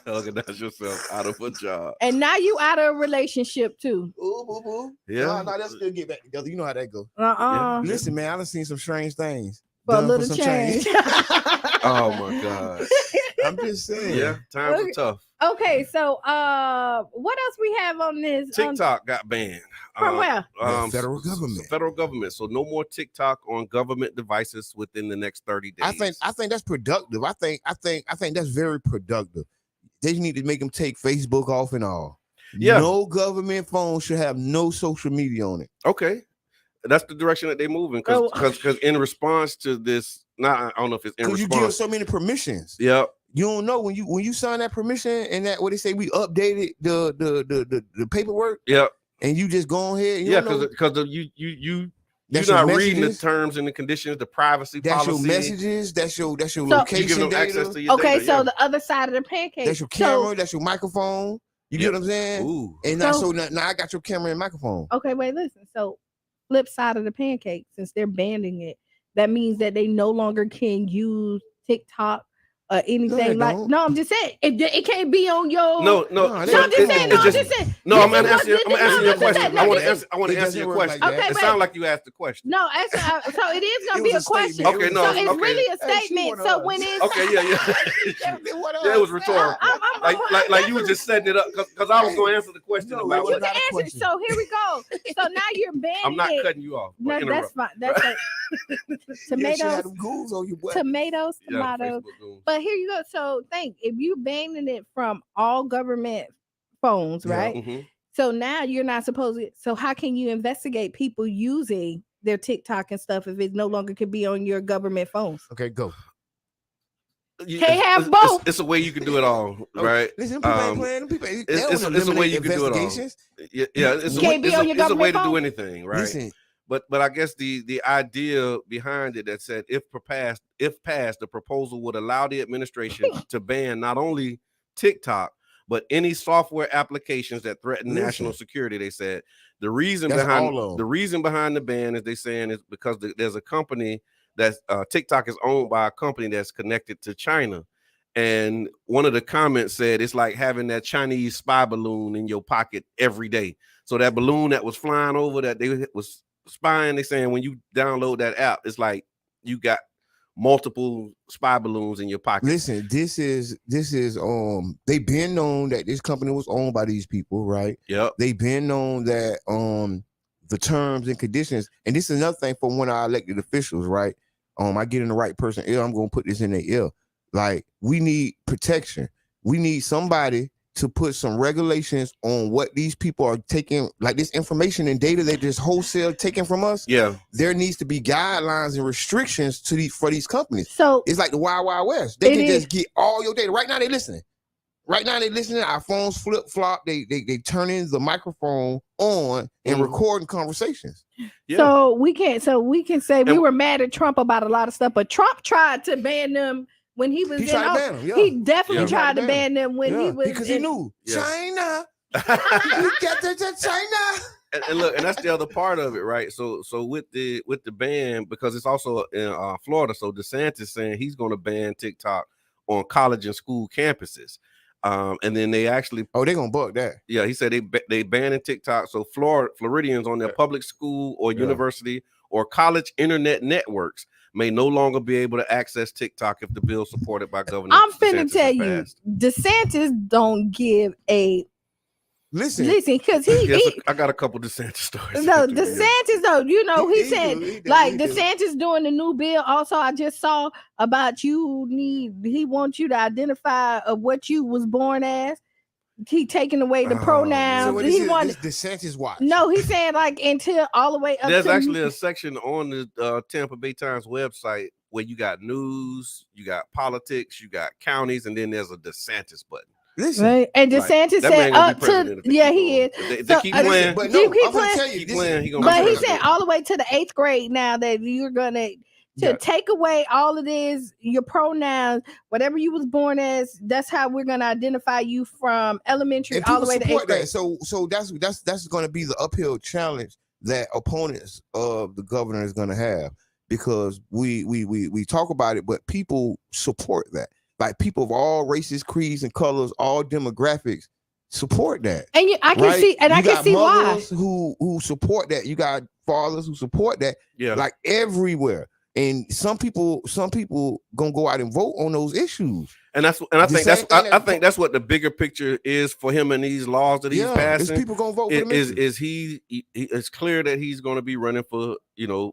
S3: Organize yourself out of a job.
S2: And now you out of a relationship too.
S1: Ooh, boo, boo.
S3: Yeah.
S1: No, let's still get back together. You know how that goes.
S2: Yeah.
S1: Listen, man, I done seen some strange things.
S2: For a little change.
S3: Oh my God.
S1: I'm just saying.
S3: Yeah, times are tough.
S2: Okay, so what else we have on this?
S3: TikTok got banned.
S2: From where?
S1: The federal government.
S3: Federal government. So no more TikTok on government devices within the next 30 days.
S1: I think that's productive. I think that's very productive. They need to make them take Facebook off and all. Yeah. No government phone should have no social media on it.
S3: Okay. That's the direction that they're moving because in response to this, I don't know if it's in response.
S1: You give so many permissions.
S3: Yeah.
S1: You don't know when you sign that permission and that what they say we updated the paperwork.
S3: Yeah.
S1: And you just go ahead.
S3: Because you're not reading the terms and the conditions, the privacy policy.
S1: That's your messages. That's your location.
S3: You give them
S1: data.
S3: access to your
S2: data,
S3: so
S2: the other side of the pancake.
S1: That's your camera. That's your microphone. You get what I'm saying?
S3: Ooh.
S1: And now I got your camera and microphone.
S2: Okay, wait, listen. So flip side of the pancake, since they're banning it, that means that they no longer can use TikTok or anything No, I'm just saying it can't be on your.
S3: No.
S2: I'm just saying.
S3: No, I'm asking you a question. I want to answer your question.
S2: Okay,
S3: it sounds like you asked the question.
S2: No, so it is gonna be a question.
S3: Okay, no,
S2: so it's really a statement. So when it's
S3: yeah, it was rhetorical. Like you were just setting it up because I was going to answer the question about
S2: you can answer it. So here we go. So now you're banning.
S3: I'm not cutting you off.
S2: No, that's fine. That's tomatoes. Tomatoes. But here you go. So if you banning it from all government phones, right? Mm-hmm. So now you're not supposed to. So how can you investigate people using their TikTok and stuff if it no longer can be on your government phones?
S1: Okay, go.
S2: Can't have both.
S3: It's a way you can do it all, right?
S1: Listen, people ain't playing.
S3: It's a way you can do it all. Yeah, it's a way to do anything, right?
S1: Listen.
S3: But I guess the idea behind it that said if passed, the proposal would allow the administration to ban not only TikTok but any software applications that threaten national security. They said the reason behind the ban is they saying is because there's a company that's TikTok is owned by a company that's connected to China. And one of the comments said it's like having that Chinese spy balloon in your pocket every day. So that balloon that was flying over that they was spying, they saying when you download that app, it's like you got multiple spy balloons in your pocket.
S1: Listen, this is they've been known that this company was owned by these people, right?
S3: Yep.
S1: They've been known that the terms and conditions, and this is another thing from one of our elected officials, right? I get in the right person ear, I'm gonna put this in their ear. Like, we need protection. We need somebody to put some regulations on what these people are taking, like this information and data they just wholesale taking from us.
S3: Yeah,
S1: there needs to be guidelines and restrictions for these companies.
S2: So
S1: it's like the Wild Wild West. They can just get all your data. Right now they're listening. Our phones flip flop. They turn in the microphone on and recording conversations.
S2: Yeah. So we can say we were mad at Trump about a lot of stuff, but Trump tried to ban them. When he was he definitely tried to ban them when he was
S1: because he knew China. You get to China.
S3: And look, and that's the other part of it, right? So with the ban, because it's also in Florida. So DeSantis saying he's going to ban TikTok on college and school campuses. And then they actually
S1: they're gonna bug that.
S3: Yeah, he said they banning TikTok. So Floridians on their public school or university or college internet networks may no longer be able to access TikTok if the bill supported by Governor
S2: I'm finna
S3: DeSantis
S2: tell
S3: is
S2: you,
S3: passed.
S2: DeSantis don't give a
S1: Listen,
S2: because
S3: I got a couple DeSantis stories.
S2: no, DeSantis though, you know, he said like
S1: do.
S2: DeSantis doing the new bill. Also, I just saw about he wants you to identify what you was born as. He taking away the pronouns.
S1: So what
S2: he
S1: is
S2: wanted
S1: this DeSantis watch?
S2: No, he's saying like until all the way up.
S3: There's
S2: to
S3: actually a section on the Tampa Bay Times website where you got news, you got politics, you got counties, and then there's a DeSantis button.
S1: Listen,
S2: right. And DeSantis said up to
S3: he is. They keep playing.
S1: But no,
S2: keep
S1: I'm gonna tell you,
S3: keep playing.
S2: But he said all the way to the 8th grade now that you're gonna take away all of this, your pronouns, whatever you was born as. That's how we're gonna identify you from elementary all the way to 8th grade.
S1: So that's going to be the uphill challenge that opponents of the governor is going to have, because we talk about it, but people support that. Like people of all races, creeds, and colors, all demographics support that.
S2: And I can see, and I can see why.
S1: Who support that. You got fathers who support that.
S3: Yeah,
S1: like everywhere. And some people gonna go out and vote on those issues.
S3: And I think that's what the bigger picture is for him and these laws that he's passing.
S1: People gonna vote for him.
S3: It's clear that he's going to be running for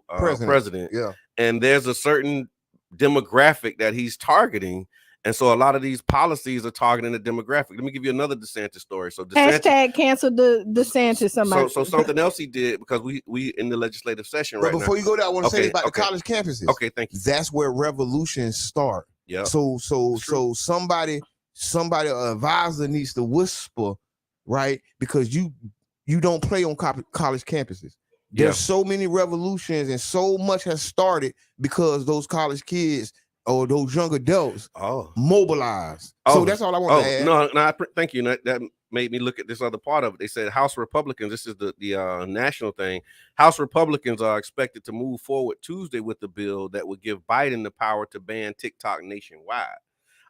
S3: president.
S1: Yeah,
S3: and there's a certain demographic that he's targeting. And so a lot of these policies are targeting the demographic. Let me give you another DeSantis story. So DeSantis,
S2: cancel the DeSantis. Somebody.
S3: So something else he did, because we in the legislative session right now.
S1: But before you go there, I want to say about the college campuses.
S3: Okay, thank you.
S1: That's where revolutions start.
S3: Yeah.
S1: So somebody advisor needs to whisper, right? Because you don't play on college campuses. There's so many revolutions and so much has started because those college kids or those young adults mobilized. So that's all I want to add.
S3: No, thank you. That made me look at this other part of it. They said House Republicans, this is the national thing. House Republicans are expected to move forward Tuesday with the bill that would give Biden the power to ban TikTok nationwide.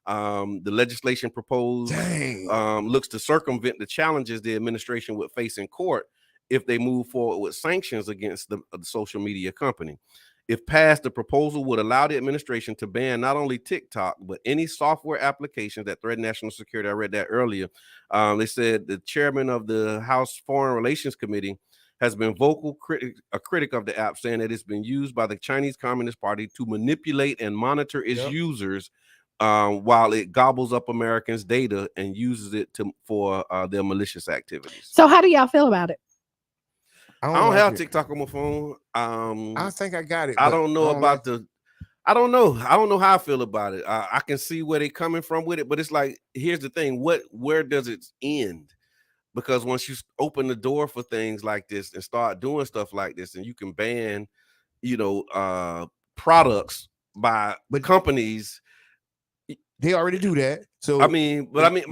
S3: The legislation proposed looks to circumvent the challenges the administration would face in court if they move forward with sanctions against the social media company. If passed, the proposal would allow the administration to ban not only TikTok, but any software applications that threaten national security. I read that earlier. They said the chairman of the House Foreign Relations Committee has been a critic of the app, saying that it's been used by the Chinese Communist Party to manipulate and monitor its users while it gobbles up Americans' data and uses it for their malicious activities.
S2: So how do y'all feel about it?
S3: I don't have TikTok on my phone.
S1: I think I got it.
S3: I don't know about I don't know how I feel about it. I can see where they're coming from with it, but it's like, here's the thing: where does it end? Because once you open the door for things like this and start doing stuff like this, and you can ban, products by companies.
S1: They already do that. So
S3: I mean, you're
S1: talking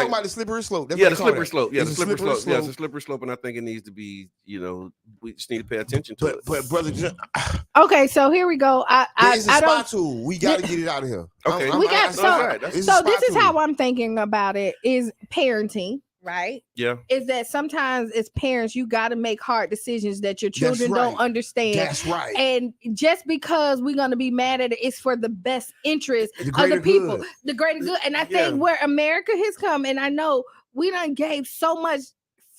S1: about the slippery slope.
S3: That's the slippery slope. Yeah, the slippery slope. Yeah, it's a slippery slope, and I think it needs to be. We just need to pay attention to it.
S1: But brother,
S2: okay, so here we go.
S1: It's a spy tool. We got to get it out of here.
S3: Okay,
S2: so this is how I'm thinking about it: is parenting. Right?
S3: Yeah.
S2: Is that sometimes as parents, you got to make hard decisions that your children don't understand.
S1: That's right.
S2: And just because we're going to be mad at it, it's for the best interest of the people, the greater good. And I think where America has come, and I know we done gave so much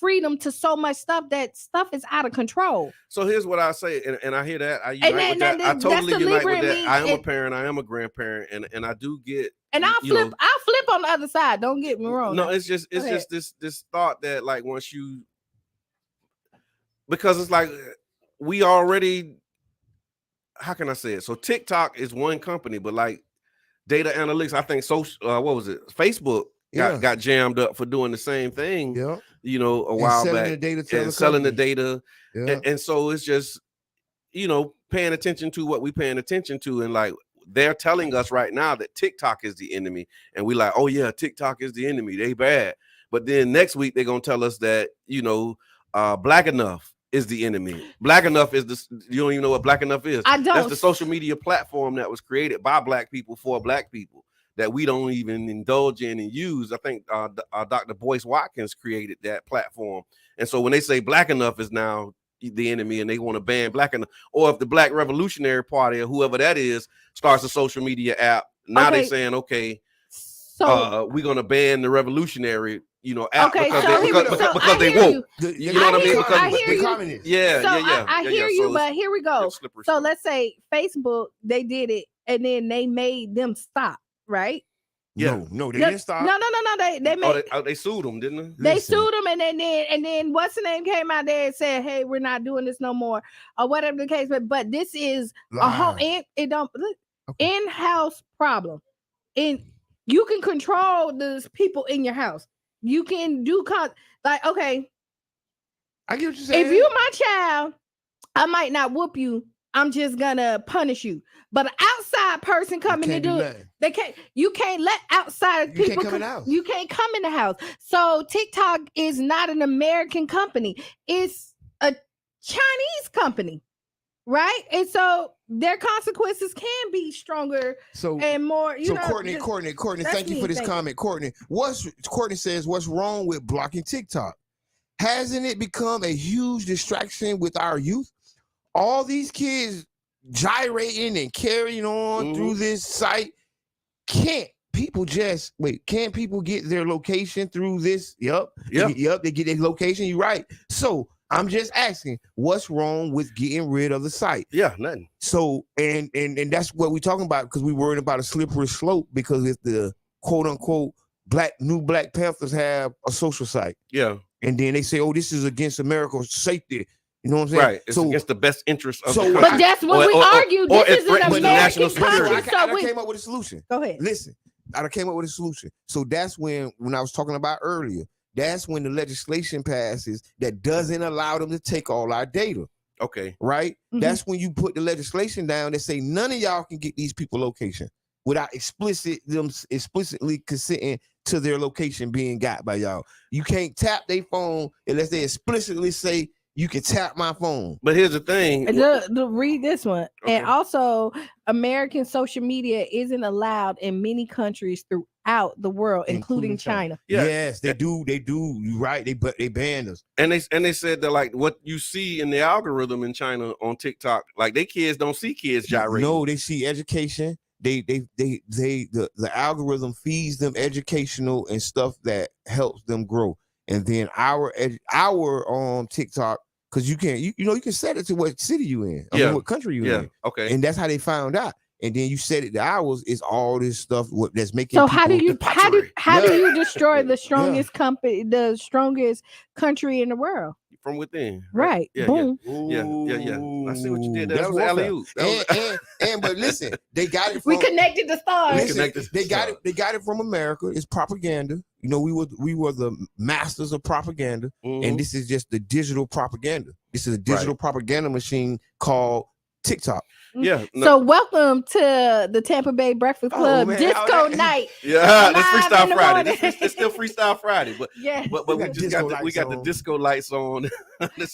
S2: freedom to so much stuff that stuff is out of control.
S3: So here's what I say, and I hear that. I unite with that. I totally unite with that. I am a parent. I am a grandparent, and I do get.
S2: And I'll flip on the other side. Don't get me wrong.
S3: No, it's just this thought that, like, because it's like we already, how can I say it? So TikTok is one company, but like data analytics, I think what was it? Facebook got jammed up for doing the same thing.
S1: Yeah.
S3: A while back, selling the data.
S1: Yeah.
S3: And so it's just, paying attention to what we paying attention to, and like, they're telling us right now that TikTok is the enemy, and we like, oh yeah, TikTok is the enemy. They bad. But then next week they're gonna tell us that Black Enough is the enemy. Black Enough is you don't even know what Black Enough is.
S2: I don't.
S3: That's the social media platform that was created by Black people for Black people that we don't even indulge in and use. I think Dr. Boyce Watkins created that platform, and so when they say Black Enough is now the enemy and they want to ban black, or if the Black Revolutionary Party or whoever that is starts a social media app, now they're saying, okay, so we're gonna ban the revolutionary, app because they won't. You know what I mean? Because
S2: I hear you. I hear you, but here we go. So let's say Facebook, they did it and then they made them stop, right?
S1: Yeah. No, they didn't stop.
S2: No. They made.
S3: They sued them, didn't they?
S2: They sued them, and then what's the name came out there and said, "Hey, we're not doing this no more," or whatever the case. But this is a whole in-house problem. You can control those people in your house. You can do okay.
S1: I get what you're saying.
S2: If you my child, I might not whoop you. I'm just gonna punish you. But an outside person coming to do it, you can't let outside people come. You can't come in the house. So TikTok is not an American company. It's a Chinese company, right? And so their consequences can be stronger and more.
S1: Courtney, thank you for this comment. Courtney says, what's wrong with blocking TikTok? Hasn't it become a huge distraction with our youth? All these kids gyrating and carrying on through this site. Can't people get their location through this? Yep. They get their location. You're right. So I'm just asking, what's wrong with getting rid of the site?
S3: Yeah, nothing.
S1: So and that's what we're talking about, because we're worried about a slippery slope, because if the quote unquote new Black Panthers have a social site.
S3: Yeah.
S1: And then they say, oh, this is against America's safety. You know what I'm saying?
S3: Right. It's against the best interest of the country.
S2: But that's what we argue. This is an American country.
S1: I came up with a solution.
S2: Go ahead.
S1: Listen, I came up with a solution. So that's when I was talking about earlier, that's when the legislation passes that doesn't allow them to take all our data.
S3: Okay.
S1: Right? Mm-hmm. That's when you put the legislation down that say none of y'all can get these people location without explicitly consenting to their location being got by y'all. You can't tap their phone unless they explicitly say, you can tap my phone.
S3: But here's the thing.
S2: Read this one. Okay. And also, American social media isn't allowed in many countries throughout the world, including China.
S1: Yeah. Yes, they do. You're right. They banned us.
S3: And they said that, like, what you see in the algorithm in China on TikTok, like, they kids don't see kids gyrating.
S1: No, they see education. The algorithm feeds them educational and stuff that helps them grow. And then our TikTok, because you can set it to what city you in, what country you in.
S3: Okay.
S1: And that's how they found out. And then you set it to ours. It's all this stuff that's making.
S2: So how do you destroy the strongest company, the strongest country in the world?
S3: From within,
S2: right?
S3: Yeah,
S2: boom.
S3: Yeah. I see what you did. That was alley-oop.
S1: But listen, they got it.
S2: We connected the stars.
S1: They got it from America. It's propaganda. We were the masters of propaganda, and this is just the digital propaganda. This is a digital propaganda machine called TikTok.
S3: Yeah.
S2: No. So welcome to the Tampa Bay Breakfast Club Disco Night.
S3: Yeah, it's Freestyle Friday. It's still Freestyle Friday, but
S2: yeah.
S3: But we got the disco lights on.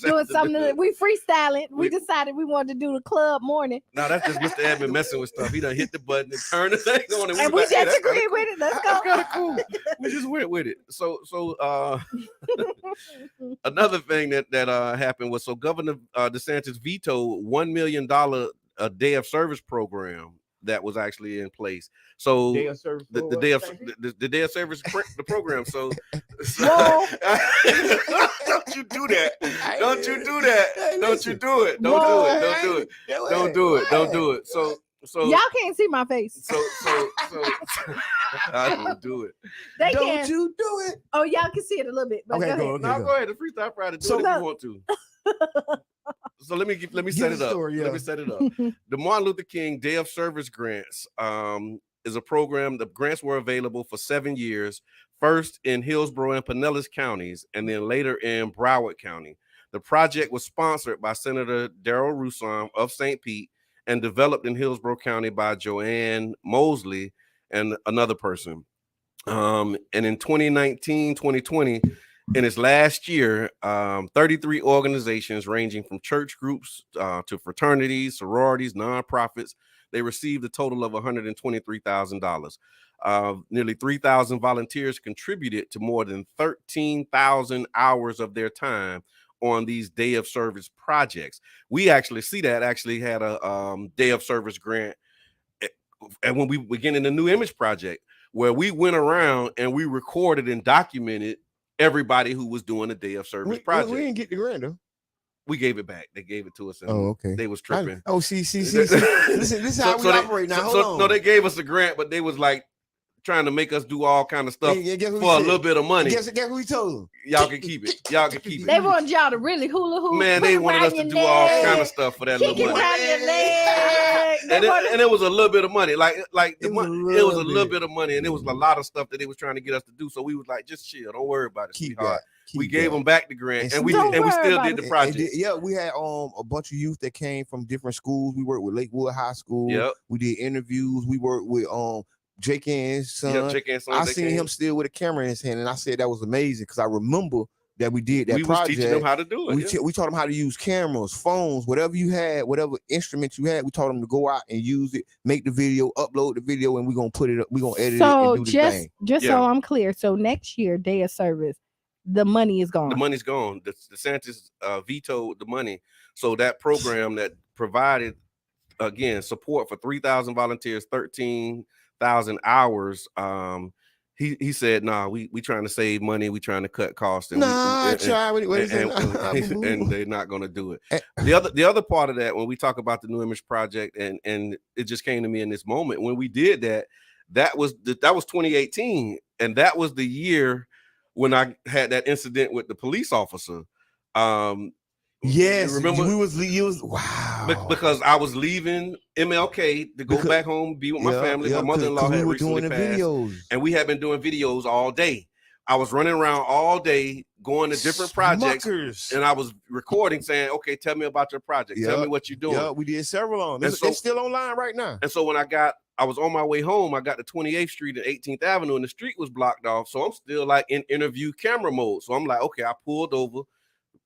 S2: Doing something. We freestyling. We decided we wanted to do the club morning.
S3: No, that's just Mr. Edmund messing with stuff. He done hit the button and turned the thing on,
S2: and we just agreed with it. Let's go.
S3: That's kind of cool. We just went with it. So another thing that happened was, Governor DeSantis vetoed $1 million a day of service program that was actually in place. So the day of service the program. So don't you do that. Don't you do that. Don't you do it. Don't do it. So
S2: y'all can't see my face.
S3: So I don't do it.
S1: Don't you do it.
S2: Oh, y'all can see it a little bit. But
S1: okay,
S2: go ahead.
S3: Go ahead. The Freestyle Friday. Do it if you want to. So let me set it up. Let me set it up. The Martin Luther King Day of Service Grants is a program. The grants were available for 7 years, first in Hillsborough and Pinellas counties, and then later in Broward County. The project was sponsored by Senator Darrell Rousseau of St. Pete and developed in Hillsborough County by Joanne Mosley and another person. And in 2019-2020, in its last year, 33 organizations ranging from church groups to fraternities, sororities, nonprofits, they received a total of $123,000. Nearly 3,000 volunteers contributed to more than 13,000 hours of their time on these day of service projects. We actually see that actually had a day of service grant, and when we began in the New Image Project, where we went around and we recorded and documented everybody who was doing a day of service project.
S1: We didn't get the grant though.
S3: We gave it back. They gave it to us. And
S1: okay.
S3: They was tripping.
S1: See. Listen, this is how we operate now. Hold on.
S3: No, they gave us a grant, but they was like trying to make us do all kind of stuff for a little bit of money.
S1: Guess who we told them?
S3: Y'all can keep it. Y'all can keep it.
S2: They wanted y'all to really hula hoop.
S3: Man, they wanted us to do all kind of stuff for that little money. And it was a little bit of money. It was a little bit of money, and it was a lot of stuff that they was trying to get us to do. So we was like, just chill, don't worry about it, sweetheart. We gave them back the grant, and we still did the project.
S1: Yeah, we had a bunch of youth that came from different schools. We worked with Lakewood High School.
S3: Yep.
S1: We did interviews. We worked with Jake Ann's son.
S3: Yep, Jake Ann's son.
S1: I seen him still with a camera in his hand, and I said that was amazing because I remember that we did that project.
S3: We was teaching them how to do it.
S1: We taught them how to use cameras, phones, whatever you had, whatever instruments you had. We taught them to go out and use it, make the video, upload the video, and we're gonna put it up. We're gonna edit it and do the thing.
S2: Just so I'm clear, so next year, day of service, the money is gone.
S3: The money's gone. The DeSantis vetoed the money, so that program that provided support for 3,000 volunteers, 13,000 hours. He said, "Nah, we trying to save money. We trying to cut costs. And and they're not going to do it." The other part of that, when we talk about the New Image Project, and it just came to me in this moment when we did that was 2018, and that was the year when I had that incident with the police officer.
S1: Yes,
S3: remember
S1: wow.
S3: Because I was leaving MLK to go back home, be with my family. My mother-in-law had recently passed, and we had been doing videos all day. I was running around all day, going to different projects, and I was recording, saying, "Okay, tell me about your project. Tell me what you're doing." Yeah,
S1: we did several on. It's still online right now.
S3: And so when I was on my way home, I got to 28th Street and 18th Avenue, and the street was blocked off. So I'm still like in interview camera mode. So I'm like, okay, I pulled over,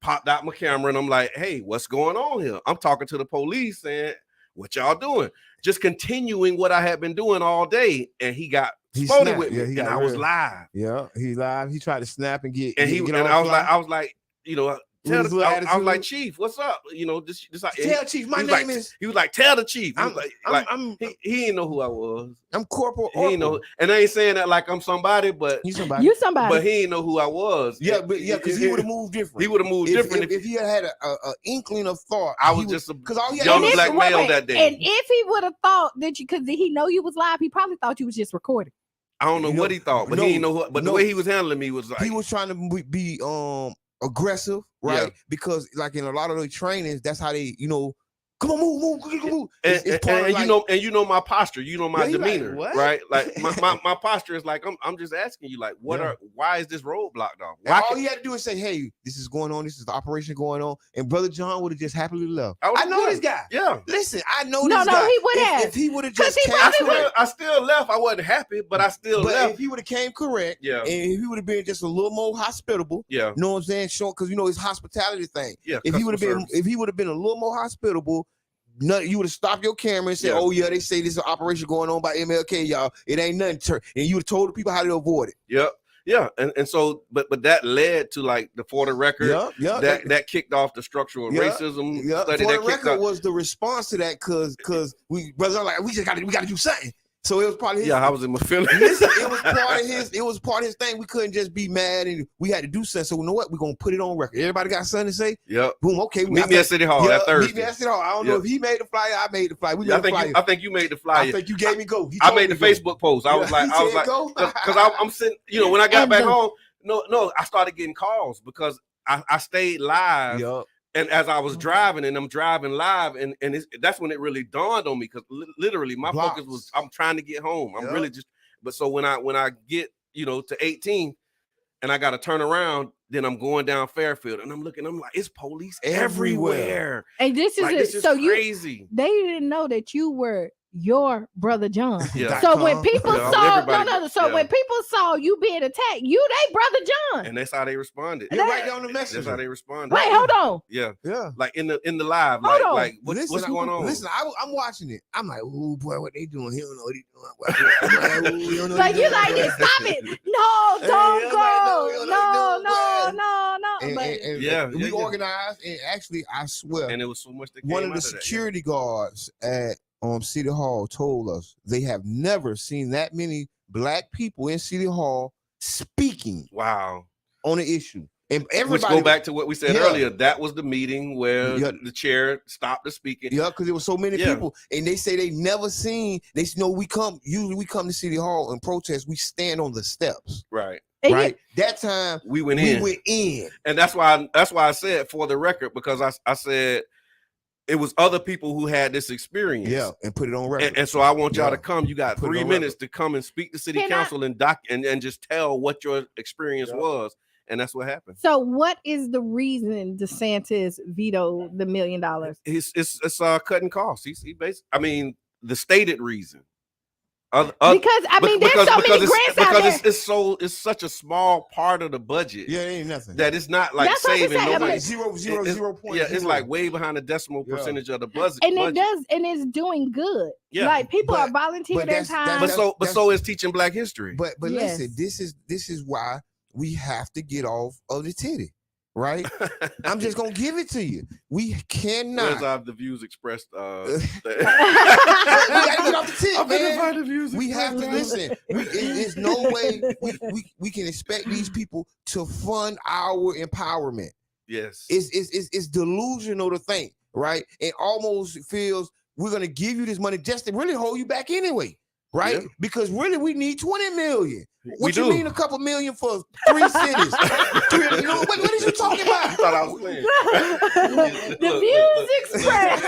S3: popped out my camera, and I'm like, hey, what's going on here? I'm talking to the police saying, what y'all doing? Just continuing what I had been doing all day. And he spoke with me, and I was live.
S1: Yeah, he live. He tried to snap and get.
S3: And I was like, you know, I was like, Chief, what's up? You know, this
S1: tell Chief, my name is.
S3: He was like, tell the Chief. He didn't know who I was.
S1: I'm Corporal.
S3: He didn't know, and I ain't saying that like I'm somebody, but
S2: you somebody.
S3: But he didn't know who I was.
S1: Yeah, because he would have moved different.
S3: He would have moved different
S1: if he had an inkling of thought.
S3: I was just a young black male that day.
S2: And if he would have thought that because he know you was live, he probably thought you was just recording.
S3: I don't know what he thought, but he didn't know. But the way he was handling me was like
S1: he was trying to be aggressive, right?
S3: Yeah.
S1: Because like in a lot of the trainings, that's how they, come on, move.
S3: And you know my posture, you know my demeanor,
S1: like,
S3: right? Like my posture is like I'm just asking you, like, why is this road blocked off?
S1: All he had to do is say, hey, this is going on, this is the operation going on, and Brother John would have just happily left. I know this guy.
S3: Yeah,
S1: listen, I know this guy.
S2: No, he would have.
S1: If he would have just
S3: I still left. I wasn't happy, but I still left.
S1: If he would have came correct,
S3: and
S1: if he would have been just a little more hospitable, you know what I'm saying? Sure, because it's hospitality thing.
S3: Yeah,
S1: if he would have been a little more hospitable. You would have stopped your camera and said, "Oh yeah, they say this is an operation going on by MLK, y'all. It ain't nothing." And you would have told the people how to avoid it.
S3: Yeah. And so, but that led to like the For the Record. That kicked off the structural racism study.
S1: For the Record was the response to that because we like we got to do something. So it was probably
S3: I was in my feelings.
S1: Listen, it was part of his thing. We couldn't just be mad, and we had to do something. So you know what? We're gonna put it on record. Everybody got something to say.
S3: Yep.
S1: Boom. Okay.
S3: Meet me at City Hall that Thursday.
S1: Meet me at City Hall. I don't know if he made the flyer. I made the flyer.
S3: I think you made the flyer.
S1: I think you gave me go.
S3: I made the Facebook post. I was like, because I'm sitting. When I got back home, I started getting calls because I stayed live.
S1: Yep.
S3: And as I was driving, and I'm driving live, and that's when it really dawned on me because literally my focus was I'm trying to get home. I'm really just. But so when I get to 18, and I got to turn around, then I'm going down Fairfield, and I'm looking. I'm like, it's police everywhere.
S2: And this is
S3: crazy.
S2: They didn't know that you were your Brother John.
S3: Yeah.
S2: So when people when people saw you being attacked, they Brother John.
S3: And that's how they responded.
S1: You're right down the message.
S3: That's how they responded.
S2: Wait, hold on.
S3: Yeah.
S1: Like
S3: in the live, what's going on?
S1: Listen, I'm watching it. I'm like, oh boy, what they doing? He don't know what he doing.
S2: Like you like this? Stop it! No, don't go! No.
S1: we organized, and actually, I swear,
S3: and it was so much that
S1: one of the security guards at City Hall told us they have never seen that many black people in City Hall speaking.
S3: Wow, on
S1: an issue. And everybody,
S3: which go back to what we said earlier. That was the meeting where the chair stopped the speaking.
S1: Yeah, because there was so many people, and they say they never seen. They know we come. Usually, we come to City Hall and protest. We stand on the steps.
S3: Right.
S1: Right. That time
S3: we went in, and that's why I said for the record, because I said it was other people who had this experience.
S1: Yeah, and put it on record.
S3: And so I want y'all to come. You got 3 minutes to come and speak to City Council and just tell what your experience was. And that's what happened.
S2: So what is the reason DeSantis vetoed the $1 million?
S3: It's cutting costs. He basically, I mean, the stated reason.
S2: Because I mean, there's so many grants out there.
S3: It's such a small part of the budget.
S1: Yeah, it ain't nothing.
S3: That it's not like
S2: That's
S3: saving
S1: nobody.
S3: Zero.
S1: 0.0.
S3: Yeah, it's like way behind the decimal percentage of the budget.
S2: And it does, and it's doing good. Yeah, like people are volunteering their time.
S3: But so is teaching Black history.
S1: But listen, this is why we have to get off of the titty. Right, I'm just gonna give it to you. We cannot.
S3: Where's the views expressed?
S1: We gotta get off the tip, man. We have to listen. There's no way we can expect these people to fund our empowerment.
S3: Yes,
S1: it's delusional to think, right? It almost feels we're gonna give you this money just to really hold you back anyway. Right? Yeah. Because really we need 20 million. What you mean a couple million for 3 cities? What is you talking about?
S3: You thought I was playing.
S2: The views expressed.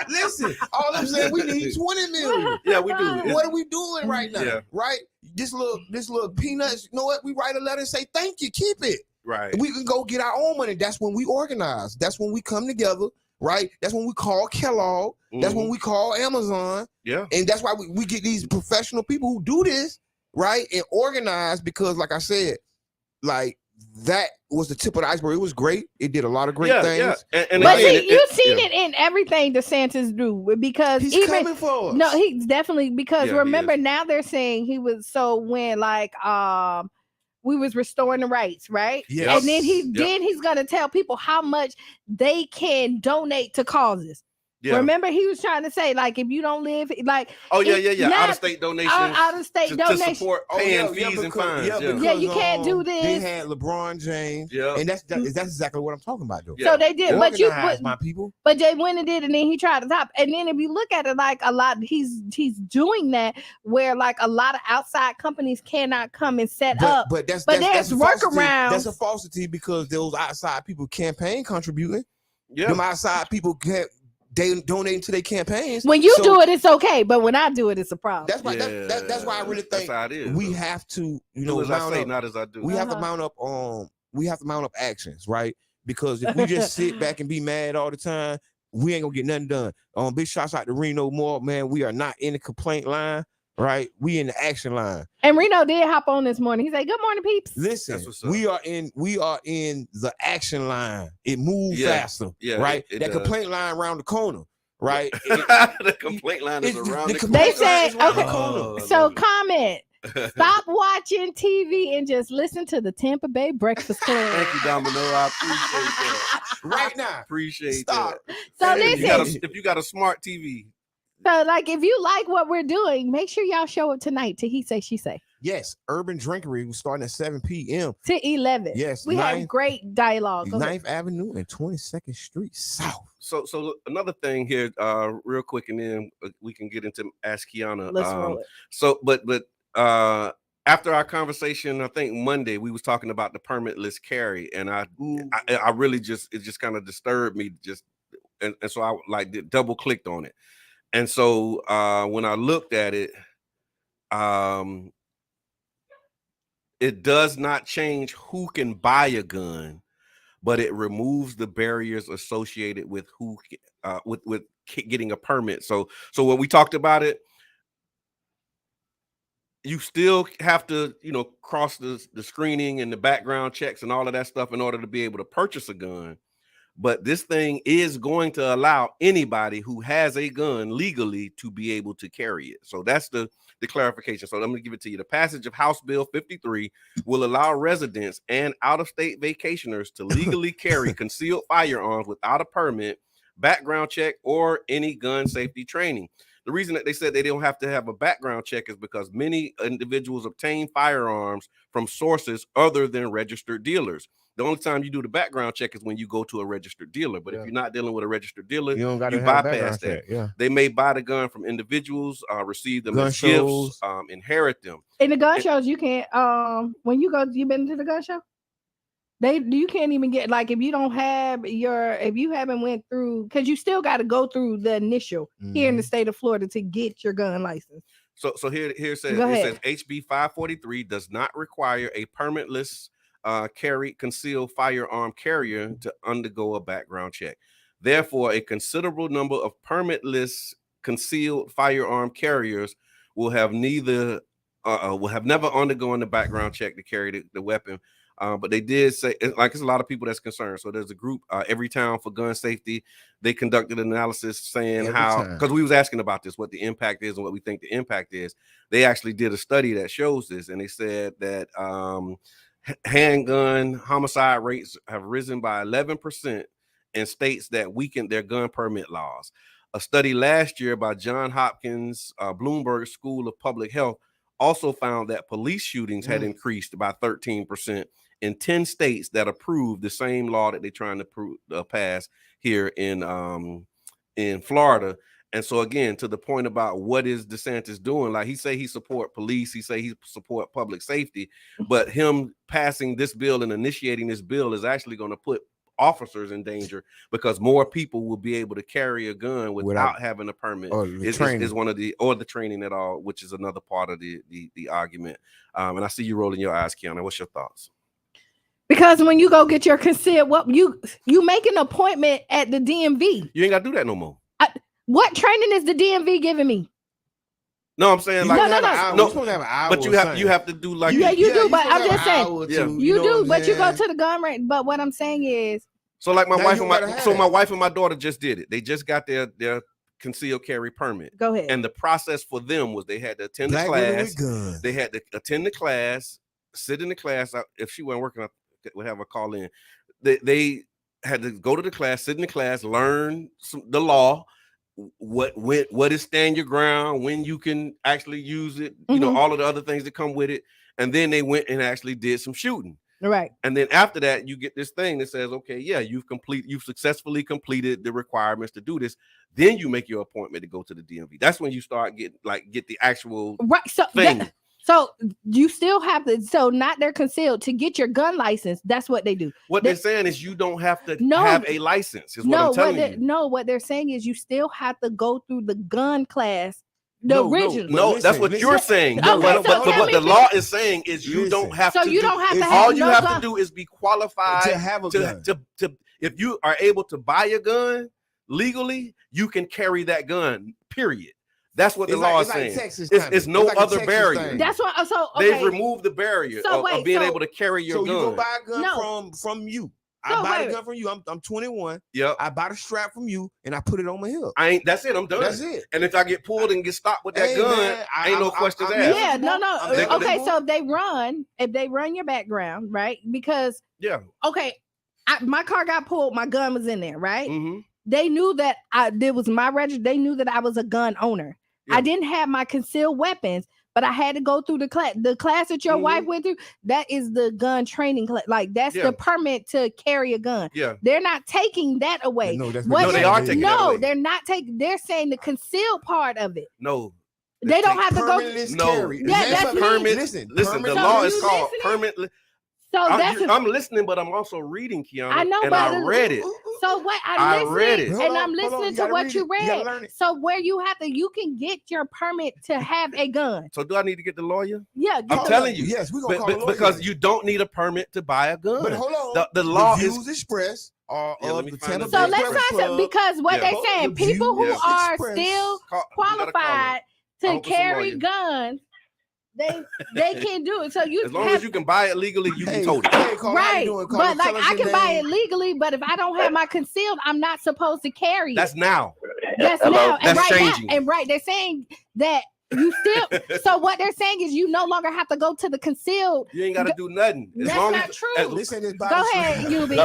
S1: Listen, all I'm saying, we need 20 million.
S3: Yeah, we do.
S1: What are we doing right now? Yeah. Right? This little peanuts, you know what? We write a letter and say, thank you, keep it.
S3: Right.
S1: We can go get our own money. That's when we organize. That's when we come together. Right, that's when we call Kellogg. That's when we call Amazon.
S3: Yeah,
S1: and that's why we get these professional people who do this, right, and organize. Because, like I said, like that was the tip of the iceberg. It was great. It did a lot of great things.
S3: Yeah.
S2: But see, you've seen it in everything DeSantis do because
S1: he's coming for us.
S2: No, he's definitely because remember now they're saying he was when we was restoring the rights, right?
S1: Yes.
S2: And then he's gonna tell people how much they can donate to causes. Yeah. Remember, he was trying to say, like, if you don't live, like,
S3: out of state donations,
S2: to
S3: support paying fees and fines.
S2: Yeah, you can't do this.
S1: They had LeBron James, and that's exactly what I'm talking about, though.
S2: So they did,
S1: my people.
S2: But they went and did, and then he tried to top. And then if you look at it, like a lot, he's doing that where like a lot of outside companies cannot come and set up.
S1: But there's
S2: workarounds.
S1: That's a falsity because those outside people campaign contributing.
S3: Yeah,
S1: them outside people can't. They donating to their campaigns.
S2: When you do it, it's okay, but when I do it, it's a problem.
S1: That's why. That's why I really think we have to,
S3: as I say, not as I do.
S1: We have to mount up. We have to mount up actions, right? Because if we just sit back and be mad all the time, we ain't gonna get nothing done. Big shouts out to Reno Moore, man. We are not in the complaint line, right? We in the action line.
S2: And Reno did hop on this morning. He said, "Good morning, peeps."
S1: Listen, we are in the action line. It moves faster, right? That complaint line around the corner, right?
S3: The complaint line is around the corner.
S2: They said, okay. So comment. Stop watching TV and just listen to the Tampa Bay Breakfast Club.
S3: Thank you, Domino. I appreciate that.
S1: Right now.
S3: Appreciate that.
S2: So listen.
S3: If you got a smart TV.
S2: So, like, if you like what we're doing, make sure y'all show up tonight to He Say, She Say.
S1: Yes, Urban Drinkery was starting at 7 p.m.
S2: to 11.
S1: Yes,
S2: we have great dialogue.
S1: 9th Avenue and 22nd Street South.
S3: So another thing here, real quick, and then we can get into Ask Kiana.
S2: Let's roll it.
S3: So, but after our conversation, I think Monday, we was talking about the permitless carry, and I really it just kind of disturbed me, and so I like double clicked on it. And so when I looked at it, it does not change who can buy a gun, but it removes the barriers associated with who with getting a permit. So when we talked about it, you still have to, cross the screening and the background checks and all of that stuff in order to be able to purchase a gun. But this thing is going to allow anybody who has a gun legally to be able to carry it. So that's the clarification. So I'm going to give it to you. The passage of House Bill 53 will allow residents and out-of-state vacationers to legally carry concealed firearms without a permit, background check, or any gun safety training. The reason that they said they don't have to have a background check is because many individuals obtain firearms from sources other than registered dealers. The only time you do the background check is when you go to a registered dealer. But if you're not dealing with a registered dealer,
S1: you
S3: bypass that.
S1: Yeah.
S3: They may buy the gun from individuals, receive them
S1: gun
S3: as
S1: shows.
S3: gifts, inherit them.
S2: In the gun shows, you can't. When you been to the gun show? You can't even get, like, if you haven't went through, because you still got to go through the initial here in the state of Florida to get your gun license.
S3: So here it says HB 543 does not require a permitless concealed firearm carrier to undergo a background check. Therefore, a considerable number of permitless concealed firearm carriers will have never undergone the background check to carry the weapon. But they did say, like, it's a lot of people that's concerned. So there's a group, Every Town for Gun Safety. They conducted an analysis saying because we was asking about this, what the impact is and what we think the impact is. They actually did a study that shows this, and they said that handgun homicide rates have risen by 11% in states that weakened their gun permit laws. A study last year by Johns Hopkins Bloomberg School of Public Health also found that police shootings had increased by 13% in 10 states that approved the same law that they're trying to pass here in Florida. And so, again, to the point about what is DeSantis doing, like, he say he support police, he say he support public safety, but him passing this bill and initiating this bill is actually going to put officers in danger, because more people will be able to carry a gun without having a permit. Is one of the training at all, which is another part of the argument. And I see you rolling your eyes, Kiana. What's your thoughts?
S2: Because when you go get your concealed, you make an appointment at the DMV.
S3: You ain't got to do that no more.
S2: What training is the DMV giving me?
S3: No, I'm saying, like,
S1: no. But
S3: you have to do, like,
S2: you do. But I'm just saying, you do. But you go to the gun range. But what I'm saying is,
S3: so, like, my wife and my daughter just did it. They just got their concealed carry permit.
S2: Go ahead.
S3: And the process for them was they had to attend the class. They had to attend the class, sit in the class. If she wasn't working, I would have her call in. They had to go to the class, sit in the class, learn the law. What is stand your ground, when you can actually use it, you know, all of the other things that come with it. And then they went and actually did some shooting.
S2: Right.
S3: And then after that, you get this thing that says, okay, yeah, you've successfully completed the requirements to do this. Then you make your appointment to go to the DMV. That's when you start get the actual thing.
S2: So you still have to, not they're concealed to get your gun license. That's what they do.
S3: What they're saying is you don't have to have a license. Is what I'm telling you.
S2: No, what they're saying is you still have to go through the gun class. Original.
S3: No, that's what you're saying. But what the law is saying is you don't have to.
S2: So you don't have to.
S3: All you have to do is be qualified
S1: to have a gun.
S3: To if you are able to buy a gun legally, you can carry that gun. Period. That's what the law is saying. It's no other barrier.
S2: That's what. So
S3: they've removed the barrier of being able to carry your gun.
S1: So you go buy a gun from you. I buy the gun from you. I'm 21.
S3: Yeah.
S1: I buy the strap from you and I put it on my hip.
S3: That's it. I'm done.
S1: That's it.
S3: And if I get pulled and get stopped with that gun, ain't no questions asked.
S2: Yeah, no. Okay, so if they run your background, right? Because my car got pulled, my gun was in there, right?
S3: Mm-hmm.
S2: They knew that was my register. They knew that I was a gun owner. Yeah. I didn't have my concealed weapons, but I had to go through the class. The class that your wife went through, that is the gun training class. Like, that's the permit to carry a gun.
S3: Yeah,
S2: they're not taking that away.
S1: No,
S3: they are taking that away.
S2: They're not taking. They're saying the concealed part of it.
S3: No,
S2: they don't have to go.
S3: No,
S2: that's
S3: permit. Listen, the law is called permitless.
S2: So
S3: I'm listening, but I'm also reading, Kiana.
S2: I know,
S3: and I read it.
S2: So what
S3: I read it,
S2: and I'm listening to what you read. So where you can get your permit to have a gun.
S3: So do I need to get the lawyer?
S2: Yeah,
S3: I'm telling you.
S1: Yes, we're gonna call a lawyer.
S3: Because you don't need a permit to buy a gun.
S1: But hold on,
S3: the law
S1: is express.
S2: So let's talk because what they're saying, people who are still qualified to carry guns. they can't do it. So you
S3: as long as you can buy it legally, you can tote it.
S1: Hey, Carl, how you
S2: right.
S1: doing, Carl?
S2: But like
S1: Tell us
S2: I
S1: your
S2: can buy it
S1: name.
S2: legally, but if I don't have my concealed, I'm not supposed to carry it.
S3: That's now.
S2: That's
S9: Hello?
S2: now. And
S3: That's
S2: right
S3: changing.
S2: now, and right, they're saying that you still. So what they're saying is you no longer have to go to the concealed.
S3: You ain't got to do nothing. As
S2: That's
S3: long
S2: not
S3: as,
S2: true.
S1: This ain't his
S2: Go
S1: body.
S2: ahead, Yubi.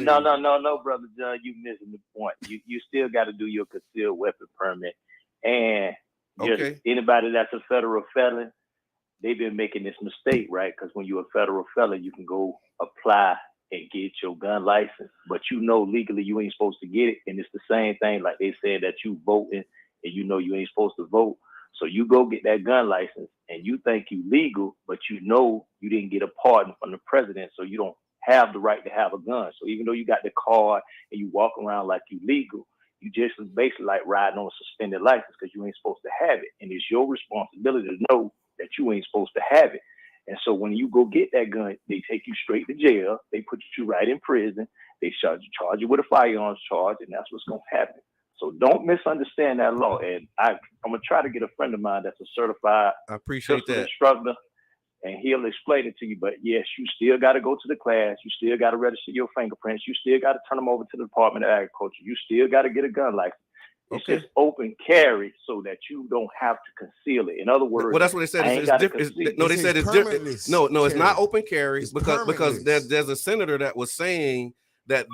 S9: No, brother John, you missing the point. You still got to do your concealed weapon permit, and just
S3: Okay.
S9: anybody that's a federal felon, they've been making this mistake, right? Because when you're a federal felon, you can go apply and get your gun license, but legally you ain't supposed to get it, and it's the same thing like they said that you voting and you ain't supposed to vote. So you go get that gun license and you think you legal, but you didn't get a pardon from the president, so you don't have the right to have a gun. So even though you got the card and you walk around like you legal, you just basically like riding on a suspended license because you ain't supposed to have it. And it's your responsibility to know that you ain't supposed to have it. And so when you go get that gun, they take you straight to jail. They put you right in prison. They charge you with a firearms charge, and that's what's going to happen. So don't misunderstand that law. And I'm going to try to get a friend of mine that's a certified
S3: I appreciate
S9: pistol
S3: that.
S9: instructor, and he'll explain it to you. But yes, you still got to go to the class. You still got to register your fingerprints. You still got to turn them over to the Department of Agriculture. You still got to get a gun license. It's
S3: Okay.
S9: just open carry so that you don't have to conceal it. In other words,
S3: Well, that's what they said. It's different. No, they said it's different. No, it's not open carry because there's a senator that was saying that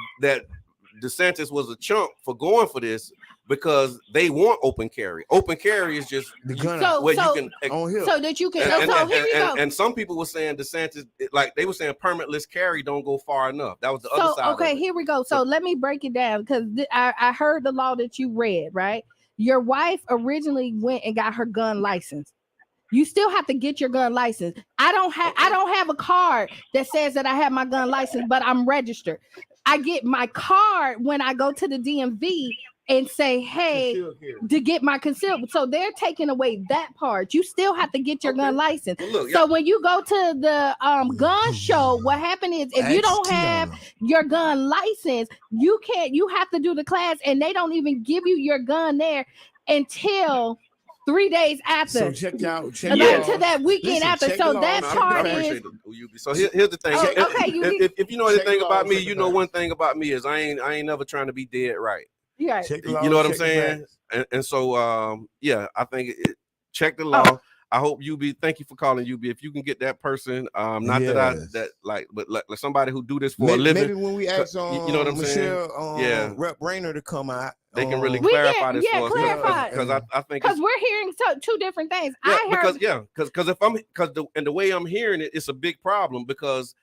S3: DeSantis was a chump for going for this because they want open carry. Open carry is just
S1: The gun
S3: where you can
S1: on here.
S2: So that you can. So here you go.
S3: and some people were saying DeSantis, like they were saying permitless carry don't go far enough. That was the other side.
S2: Okay,
S3: of it.
S2: here we go. So let me break it down because I heard the law that you read, right? Your wife originally went and got her gun license. You still have to get your gun license. I don't have a card that says that I have my gun license, but I'm registered. I get my card when I go to the DMV and say, hey, to get my concealed. So they're taking away that part. You still have to get your gun license.
S3: Well, look,
S2: so when you go to the gun show, what happened is if you don't have your gun license, you have to do the class, and they don't even give you your gun there until 3 days after.
S1: So check out
S2: to that weekend after. So that part is.
S3: So here's the thing. If you know anything about me, you know one thing about me is I ain't never trying to be dead right.
S2: Yeah.
S3: You know what I'm saying? And so yeah, I think check the law. I hope thank you for calling UB. If you can get that person, but somebody who do this for a living.
S1: Maybe when we ask
S3: you know what I'm
S1: Michelle,
S3: saying?
S1: Rep Rayner to come out,
S3: they can really clarify this for us because I think
S2: because we're hearing two different things.
S3: Because the way I'm hearing it, it's a big problem because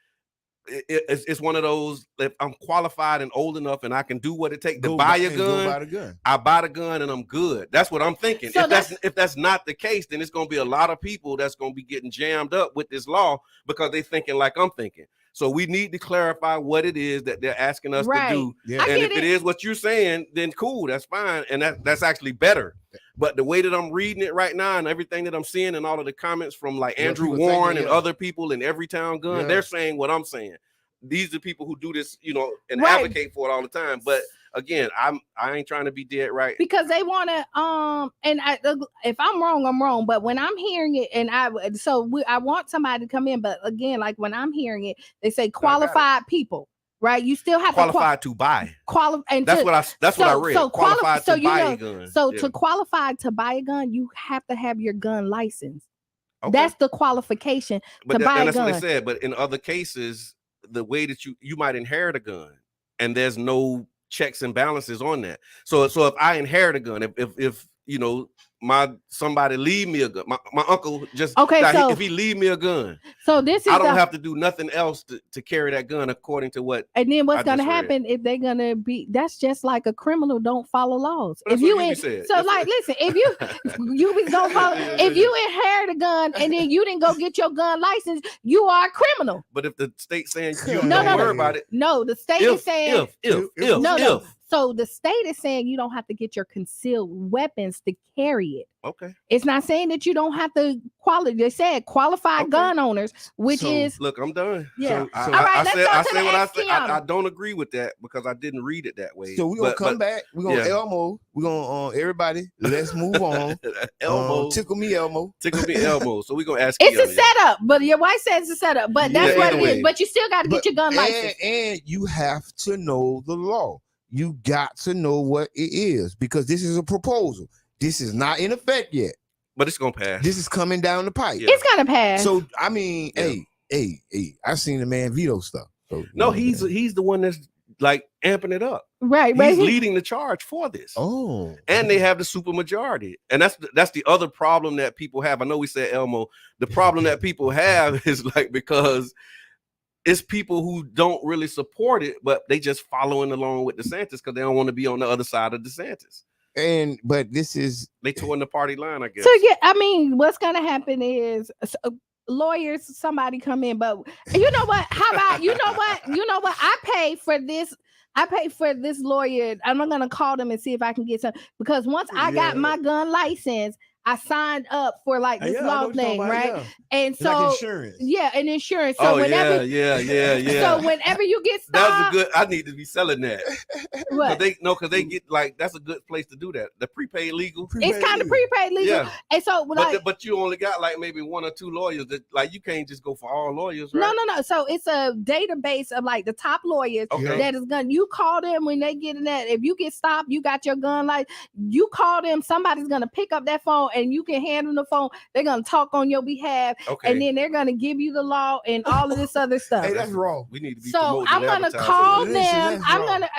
S3: it's one of those. If I'm qualified and old enough and I can do what it takes to buy a gun, I buy the gun and I'm good. That's what I'm thinking. So if that's not the case, then it's going to be a lot of people that's going to be getting jammed up with this law because they're thinking like I'm thinking. So we need to clarify what it is that they're asking us to do. Yeah. And if it is what you're saying, then cool, that's fine. And that's actually better. But the way that I'm reading it right now and everything that I'm seeing and all of the comments from like Andrew Warren and other people in Every Town Gun, they're saying what I'm saying. These are people who do this, and advocate for it all the time. But again, I ain't trying to be dead right
S2: because they want to. And if I'm wrong, I'm wrong. But when I'm hearing it, and I want somebody to come in. But again, like when I'm hearing it, they say qualified people. Right, you still have
S3: qualified to buy. That's what I read. So qualified to buy a gun.
S2: So to qualify to buy a gun, you have to have your gun license. Okay. That's the qualification to buy a gun.
S3: That's what they said. But in other cases, the way that you might inherit a gun, and there's no checks and balances on that. So if I inherit a gun, if somebody leave me a gun, my uncle just if he leave me a gun,
S2: so I
S3: don't have to do nothing else to carry that gun according to what.
S2: And then what's gonna happen if they're gonna be? That's just like a criminal don't follow laws. If you listen, if you don't follow, if you inherit a gun and then you didn't go get your gun license, you are a criminal.
S3: But if the state's saying you don't worry about it,
S2: no, the state is saying
S3: if
S2: So the state is saying you don't have to get your concealed weapons to carry it.
S3: Okay.
S2: It's not saying that you don't have to They said qualified gun owners, which is
S3: look. I'm done.
S2: Yeah.
S3: So,
S2: All right, let's go to
S3: I say
S2: the
S3: what I say.
S2: Kiana.
S3: I don't agree with that because I didn't read it that way.
S1: So we're gonna come back. We're gonna Elmo. We're gonna everybody. Let's move on.
S3: Elmo.
S1: Tickle me, Elmo.
S3: Tickle me, Elmo. So we're gonna ask.
S2: It's
S3: Kiana,
S2: a setup, but your wife says it's a setup. But that's what it is. But you still got to get your gun license.
S1: And you have to know the law. You got to know what it is because this is a proposal. This is not in effect yet.
S3: But it's gonna pass.
S1: This is coming down the pipe.
S2: It's gonna pass.
S1: So I mean, hey, I seen the man veto stuff. So,
S3: no, he's the one that's like amping it up.
S2: Right.
S3: He's leading the charge for this.
S1: Oh,
S3: and they have the super majority, and that's the other problem that people have. I know we said Elmo. The problem that people have is like because it's people who don't really support it, but they just following along with DeSantis because they don't want to be on the other side of DeSantis.
S1: But this is
S3: they towing the party line, I guess.
S2: So yeah, I mean, what's gonna happen is lawyers, somebody come in, but you know what? How about you know what? I pay for this lawyer. I'm not gonna call them and see if I can get some because once I got my gun license, I signed up for like this law thing, right? Yeah. And so
S1: like insurance.
S2: Yeah, and insurance. So whenever So whenever you get stopped,
S3: that's a good. I need to be selling that. What? Because they get like that's a good place to do that. The prepaid legal.
S2: It's kind of prepaid legal. Yeah. And so
S3: but you only got like maybe one or two lawyers that like you can't just go for all lawyers, right?
S2: No. So it's a database of like the top lawyers that is gonna. You call them when they get in that. If you get stopped, you got your gun like you call them. Somebody's gonna pick up that phone. And you can hand them the phone. They're gonna talk on your behalf, and then they're gonna give you the law and all of this other stuff.
S1: Hey, that's wrong.
S3: We need to be.
S2: So I'm gonna call them. I'm gonna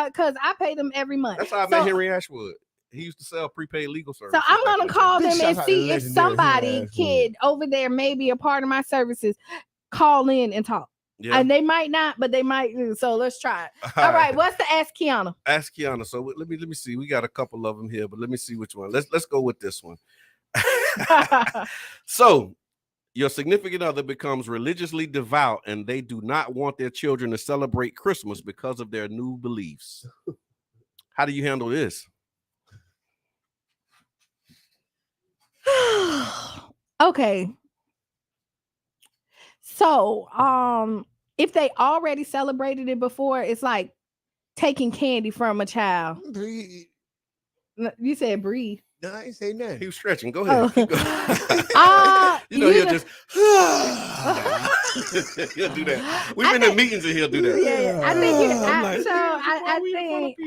S2: because I pay them every month.
S3: That's how I met Henry Ashwood. He used to sell prepaid legal services.
S2: So I'm gonna call them and see if somebody can over there, maybe a part of my services, call in and talk. Yeah. And they might not, but they might. So let's try it. All right. What's the Ask Kiana?
S3: Ask Kiana. So let me see. We got a couple of them here, but let me see which one. Let's go with this one. So your significant other becomes religiously devout, and they do not want their children to celebrate Christmas because of their new beliefs. How do you handle this?
S2: Okay. So, if they already celebrated it before, it's like taking candy from a child.
S1: Breathe.
S2: You said breathe.
S1: No, I ain't say nothing.
S3: He was stretching. Go ahead. Keep going. He'll just he'll do that. We've been in meetings and he'll do that.
S2: Yeah. I think I think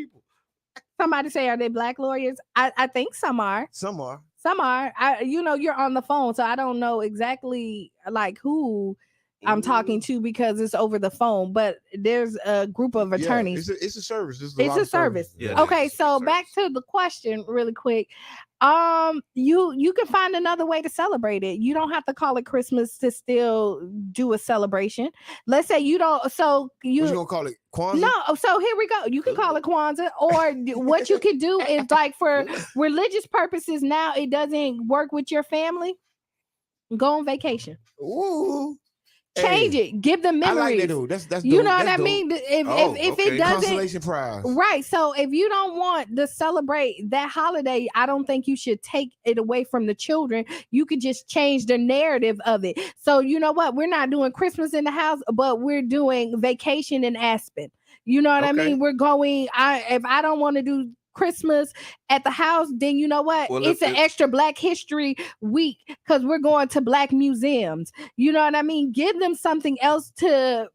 S2: somebody say, are they black lawyers? I think some are.
S1: Some are.
S2: You're on the phone, so I don't know exactly like who I'm talking to because it's over the phone, but there's a group of attorneys.
S1: It's a service.
S2: It's a service. Yeah, okay, so back to the question really quick. You can find another way to celebrate it. You don't have to call it Christmas to still do a celebration. Let's say you don't. So you
S1: gonna call it Kwanzaa?
S2: No. So here we go. You can call it Kwanzaa, or what you can do is like for religious purposes. Now it doesn't work with your family. Go on vacation.
S1: Ooh.
S2: Change it. Give them memories.
S1: I like that, that's
S2: you know what I mean? If it doesn't,
S1: consolation prize.
S2: Right. So if you don't want to celebrate that holiday, I don't think you should take it away from the children. You could just change the narrative of it. So you know what? We're not doing Christmas in the house, but we're doing vacation in Aspen. You know what I mean? We're going. If I don't want to do Christmas at the house, then you know what? Well, it's an extra Black History Week because we're going to Black museums. You know what I mean? Give them something else to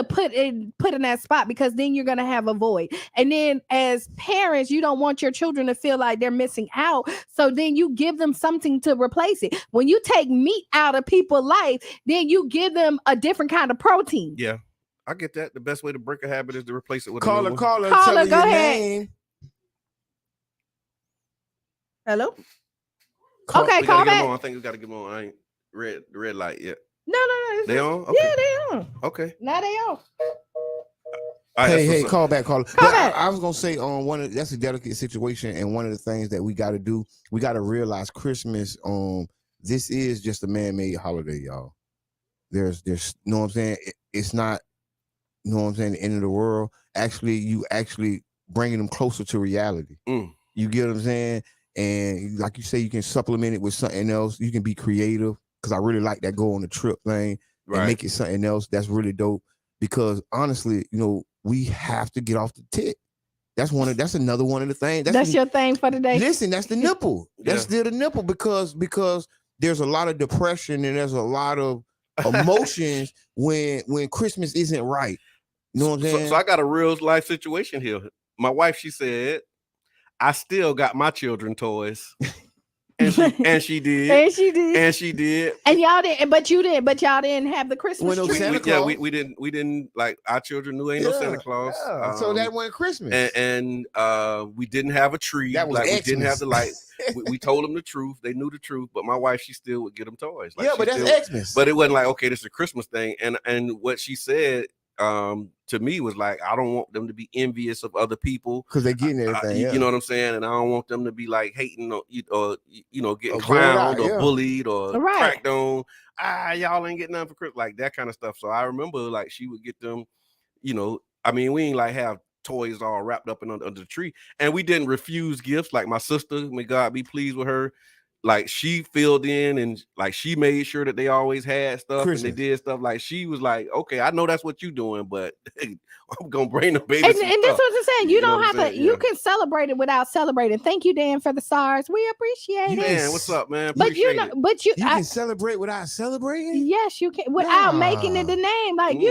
S2: put in that spot because then you're gonna have a void. And then as parents, you don't want your children to feel like they're missing out. So then you give them something to replace it. When you take meat out of people's life, then you give them a different kind of protein.
S3: Yeah, I get that. The best way to break a habit is to replace it with
S1: caller.
S2: Go ahead. Name. Hello. Okay, call back.
S3: I think we got to get them on. I ain't the red light yet.
S2: No.
S3: They on? Okay.
S2: Yeah, they on.
S3: Okay.
S2: Now they on.
S1: Hey, call back. I was gonna say that's a delicate situation, and one of the things that we got to do, we got to realize Christmas. This is just a man-made holiday, y'all. There's, you know what I'm saying? It's not, you know what I'm saying, the end of the world. Actually, you bringing them closer to reality. You get what I'm saying? And like you say, you can supplement it with something else. You can be creative, because I really like that go on the trip thing and make it something else. That's really dope, because honestly, you know, we have to get off the tick. That's another one of the things.
S2: That's your thing for today.
S1: Listen, that's the nipple. That's still the nipple, because there's a lot of depression and there's a lot of emotions when Christmas isn't right. You know what I'm saying?
S3: So I got a real life situation here. My wife, she said, I still got my children toys. And she did.
S2: And y'all didn't, but y'all didn't have the Christmas tree.
S1: Santa Claus.
S3: We didn't, like, our children knew ain't no Santa Claus.
S1: So that wasn't Christmas.
S3: And we didn't have a tree.
S1: That was
S3: like
S1: Xmas.
S3: We didn't have the light. we told them the truth. They knew the truth, but my wife, she still would get them toys. Like,
S1: but that's Xmas.
S3: But it wasn't like, okay, this is a Christmas thing. And what she said to me was like, I don't want them to be envious of other people
S1: because they're getting everything.
S3: You know what I'm saying? And I don't want them to be like hating or getting clowned or bullied or cracked on. Y'all ain't getting nothing for Christmas, like that kind of stuff. So I remember, like, she would get them. I mean, we ain't like have toys all wrapped up under the tree, and we didn't refuse gifts. Like my sister, may God be pleased with her. Like, she filled in and like she made sure that they always had stuff and they did stuff. Like, she was like, okay, I know that's what you're doing, but I'm gonna bring the baby.
S2: And that's what I'm saying. You don't have to. You can celebrate it without celebrating. Thank you, Dan, for the stars. We appreciate it.
S3: Man, what's up, man?
S2: But you
S1: can celebrate without celebrating.
S2: Yes, you can without making it the name. Like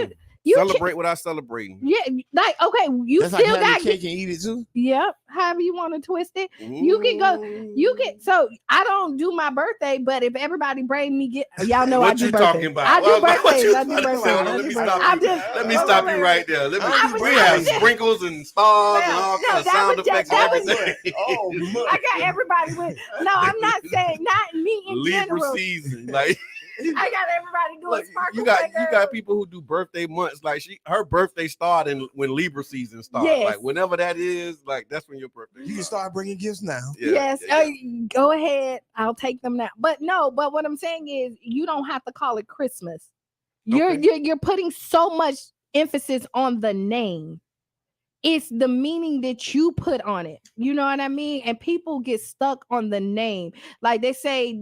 S2: you
S3: celebrate without celebrating.
S2: Yeah, like, okay, you
S1: that's
S2: still
S1: like
S2: got
S1: cake and eat it too.
S2: Yep, however you want to twist it. You can go. You can. So I don't do my birthday, but if everybody bring me y'all know I do birthdays.
S3: Talking about?
S2: I do birthdays.
S3: Let me stop you right there. We have sprinkles and stars and all kinds of sound effects.
S2: I got everybody with. No, I'm not saying not me in
S3: Libra
S2: general.
S3: season, like.
S2: I got everybody doing sparkles.
S3: You got people who do birthday months. Like her birthday started when Libra season started.
S2: Yes.
S3: Like whenever that is, like that's when your birthday.
S1: You can start bringing gifts now.
S2: Yes, go ahead. I'll take them now. But what I'm saying is, you don't have to call it Christmas. You're putting so much emphasis on the name. It's the meaning that you put on it. You know what I mean? And people get stuck on the name. Like they say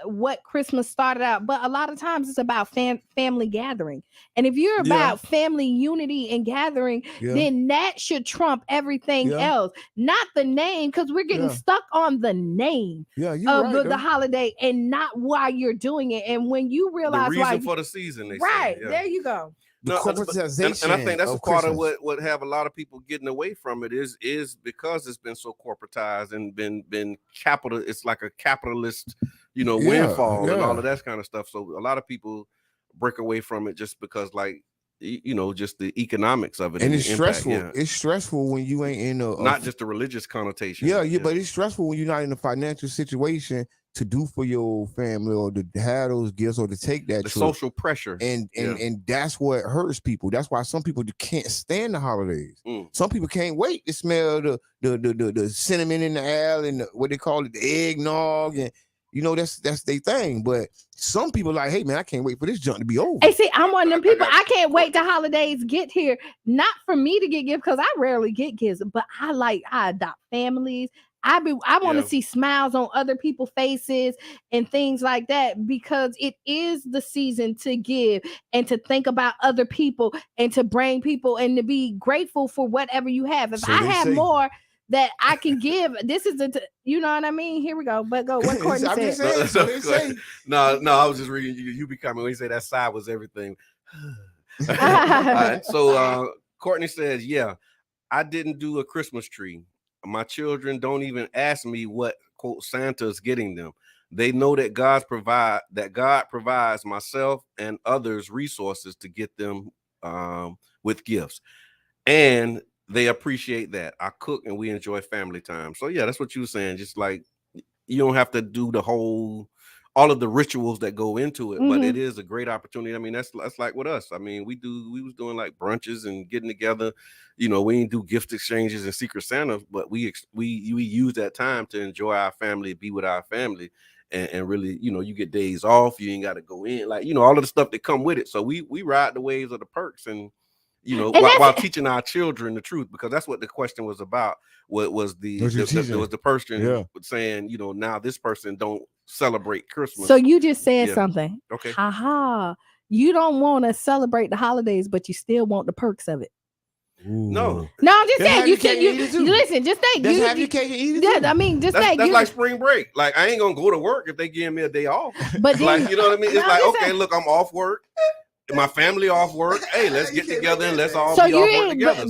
S2: what Christmas started out, but a lot of times it's about family gathering. And if you're about family unity and gathering, then that should trump everything else, not the name, because we're getting stuck on the name of the holiday and not why you're doing it. And when you realize
S3: the reason for the season,
S2: there you go.
S1: The corporatization,
S3: and I think that's
S1: of
S3: part
S1: Christmas.
S3: of what have a lot of people getting away from it is because it's been so corporatized and been capital. It's like a capitalist, windfall and all of that kind of stuff. So a lot of people break away from it just because, like, just the economics of it.
S1: And it's stressful. Yeah. It's stressful when you ain't in
S3: not just the religious connotation.
S1: But it's stressful when you're not in a financial situation to do for your family or to have those gifts or to take that
S3: the
S1: trip.
S3: Social pressure.
S1: And that's what hurts people. That's why some people can't stand the holidays. Some people can't wait to smell the cinnamon in the air and what they call it, the eggnog, and that's their thing. But some people like, hey man, I can't wait for this junk to be over.
S2: Hey, see, I'm one of them people. I can't wait till holidays get here. Not for me to get gifts, because I rarely get gifts, but I adopt families. I want to see smiles on other people's faces and things like that, because it is the season to give and to think about other people and to bring people and to be grateful for whatever you have. If I have more that I can give, this is you know what I mean? Here we go. But go. What Courtney said.
S3: No, I was just reading you becoming when you say that side was everything. All right, so Courtney says, I didn't do a Christmas tree. My children don't even ask me what quote Santa's getting them. They know that God provides myself and others resources to get them with gifts, and they appreciate that. I cook and we enjoy family time. So that's what you were saying. Just like you don't have to do all of the rituals that go into it, but it is a great opportunity. I mean, that's like with us. I mean, we was doing like brunches and getting together. We didn't do gift exchanges and Secret Santa, but we use that time to enjoy our family, be with our family, and really, you get days off. You ain't got to go in, like, all of the stuff that come with it. So we ride the waves of the perks, and you know, while teaching our children the truth, because that's what the question was about. What was the person saying, you know, now this person don't celebrate Christmas.
S2: So you just said something.
S3: Okay.
S2: Ha. You don't want to celebrate the holidays, but you still want the perks of it.
S3: Ooh.
S2: No, I'm just saying you can. You listen. Just think.
S1: Just have your cake and eat it.
S2: I mean, just think.
S3: That's like spring break. Like I ain't gonna go to work if they give me a day off.
S2: But
S3: like you know what I mean? It's like okay,
S2: saying,
S3: look, I'm off work. My family off work. Hey, let's get together and let's all be off work together.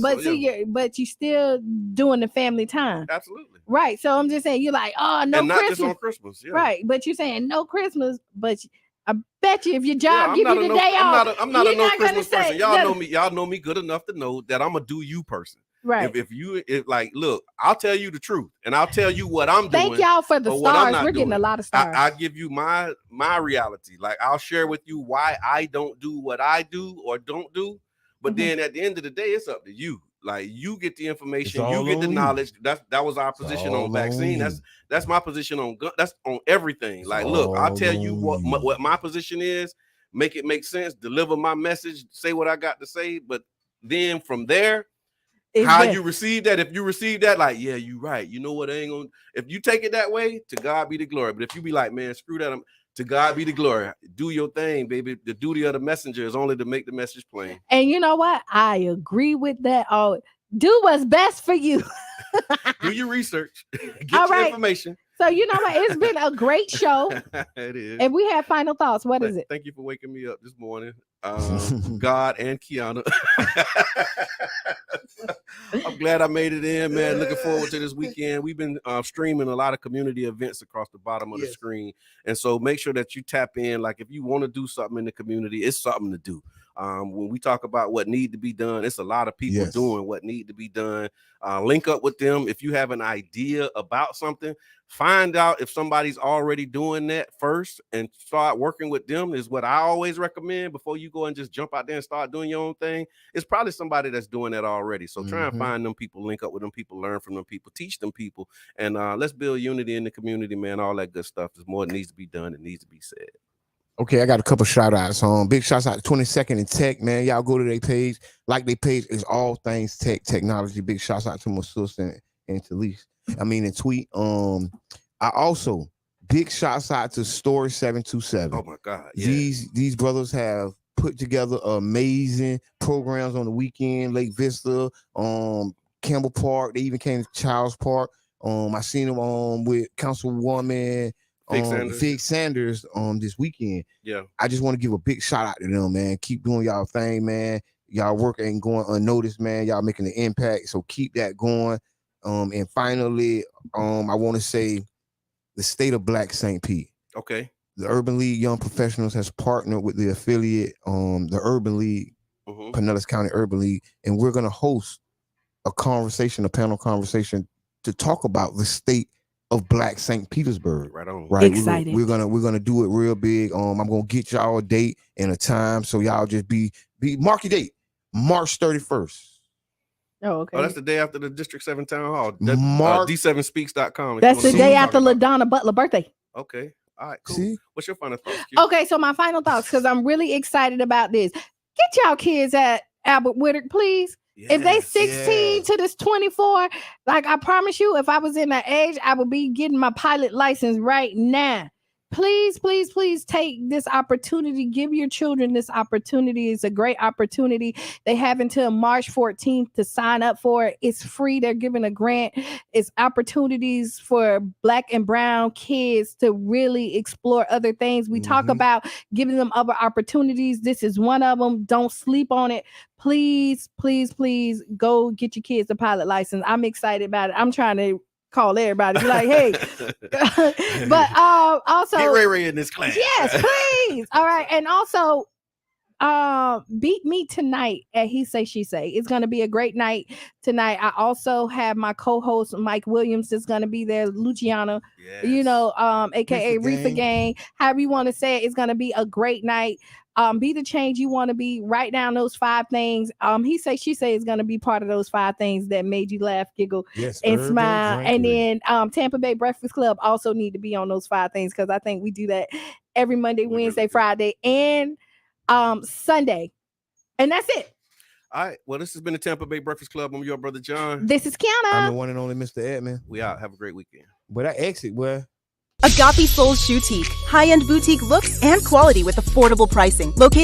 S2: But you still doing the family time.
S3: Absolutely.
S2: Right. So I'm just saying you're like, oh no,
S3: and not
S2: Christmas.
S3: just on Christmas. Yeah.
S2: Right. But you're saying no Christmas, but I bet you if your job give you the day off,
S3: I'm not a no Christmas person. Y'all know me good enough to know that I'm a do you person.
S2: Right.
S3: If like, look, I'll tell you the truth and I'll tell you what I'm doing.
S2: Thank y'all for the stars. We're getting a lot of stars.
S3: I give you my reality. Like I'll share with you why I don't do what I do or don't do. But then at the end of the day, it's up to you. Like you get the information, you get the knowledge. That was our position on vaccine. That's my position on gun. That's on everything. Like, look, I'll tell you what my position is. Make it make sense. Deliver my message. Say what I got to say. But then from there, you receive that. If you receive that, like, yeah, you right. You know what? I ain't gonna. If you take it that way, to God be the glory. But if you be like, man, screw that. To God be the glory. Do your thing, baby. The duty of the messenger is only to make the message plain.
S2: And you know what? I agree with that. Oh, do what's best for you.
S3: Do your research. Get your information.
S2: So you know what? It's been a great show.
S3: It is.
S2: And we have final thoughts. What is it?
S3: Thank you for waking me up this morning. God and Kiana. I'm glad I made it in, man. Looking forward to this weekend. We've been streaming a lot of community events across the bottom of the screen. And so make sure that you tap in. Like if you want to do something in the community, it's something to do. When we talk about what need to be done, it's a lot of people doing what need to be done. Link up with them. If you have an idea about something, find out if somebody's already doing that first and start working with them is what I always recommend before you go and just jump out there and start doing your own thing. It's probably somebody that's doing that already. So try and find them people, link up with them people, learn from them people, teach them people, and let's build unity in the community, man. All that good stuff. There's more that needs to be done. It needs to be said.
S1: Okay, I got a couple shout outs. Big shouts out to 22nd and Tech, man. Y'all go to their page. Like their page is all things tech, technology. Big shouts out to my sister and Talise. And Tweet. I also big shouts out to Story 727.
S3: Oh my God. Yeah.
S1: These brothers have put together amazing programs on the weekend, Lake Vista, Campbell Park. They even came to Childs Park. I seen them with Councilwoman Fig Sanders this weekend.
S3: Yeah.
S1: I just want to give a big shout out to them, man. Keep doing y'all thing, man. Y'all work ain't going unnoticed, man. Y'all making an impact. So keep that going. And finally, I want to say the State of Black St. Pete.
S3: Okay.
S1: The Urban League Young Professionals has partnered with the affiliate, the Urban League, Pinellas County Urban League, and we're gonna host a panel conversation to talk about the state of Black St. Petersburg.
S3: Right on.
S1: Right.
S2: Excited.
S1: We're gonna do it real big. I'm gonna get y'all a date and a time, so y'all just be mark your date, March 31st.
S2: Oh, okay.
S3: Oh, that's the day after the District 7 Town Hall. D7speaks.com.
S2: That's the day after LaDonna Butler birthday.
S3: Okay. All right, cool.
S1: See?
S3: What's your final thoughts?
S2: Okay, so my final thoughts, because I'm really excited about this. Get y'all kids at Albert Whittick, please. If they 16 to this 24, like I promise you, if I was in that age, I would be getting my pilot license right now. Please, please, please take this opportunity. Give your children this opportunity. It's a great opportunity. They have until March 14th to sign up for it. It's free. They're giving a grant. It's opportunities for Black and brown kids to really explore other things. We talk about giving them other opportunities. This is one of them. Don't sleep on it. Please, please, please go get your kids a pilot license. I'm excited about it. I'm trying to call everybody, be like, hey. But also
S3: get Ray in this class.
S2: Yes, please. All right. And also beat me tonight at He Say She Say. It's gonna be a great night tonight. I also have my co-host Mike Williams is gonna be there, Luciano, aka Reefer Gang. However you want to say it, it's gonna be a great night. Be the change you want to be. Write down those 5 things. He Say She Say is going to be part of those 5 things that made you laugh, giggle, and smile. And then Tampa Bay Breakfast Club also need to be on those 5 things, because I think we do that every Monday, Wednesday, Friday, and Sunday. And that's it.
S3: All right. Well, this has been the Tampa Bay Breakfast Club. I'm your brother John.
S2: This is
S1: I'm
S2: Kiana.
S1: the one and only Mr. Edmund.
S3: We out. Have a great weekend.
S1: But I exit, boy.
S10: Agape Soul Boutique, high-end boutique looks and quality with affordable pricing. Located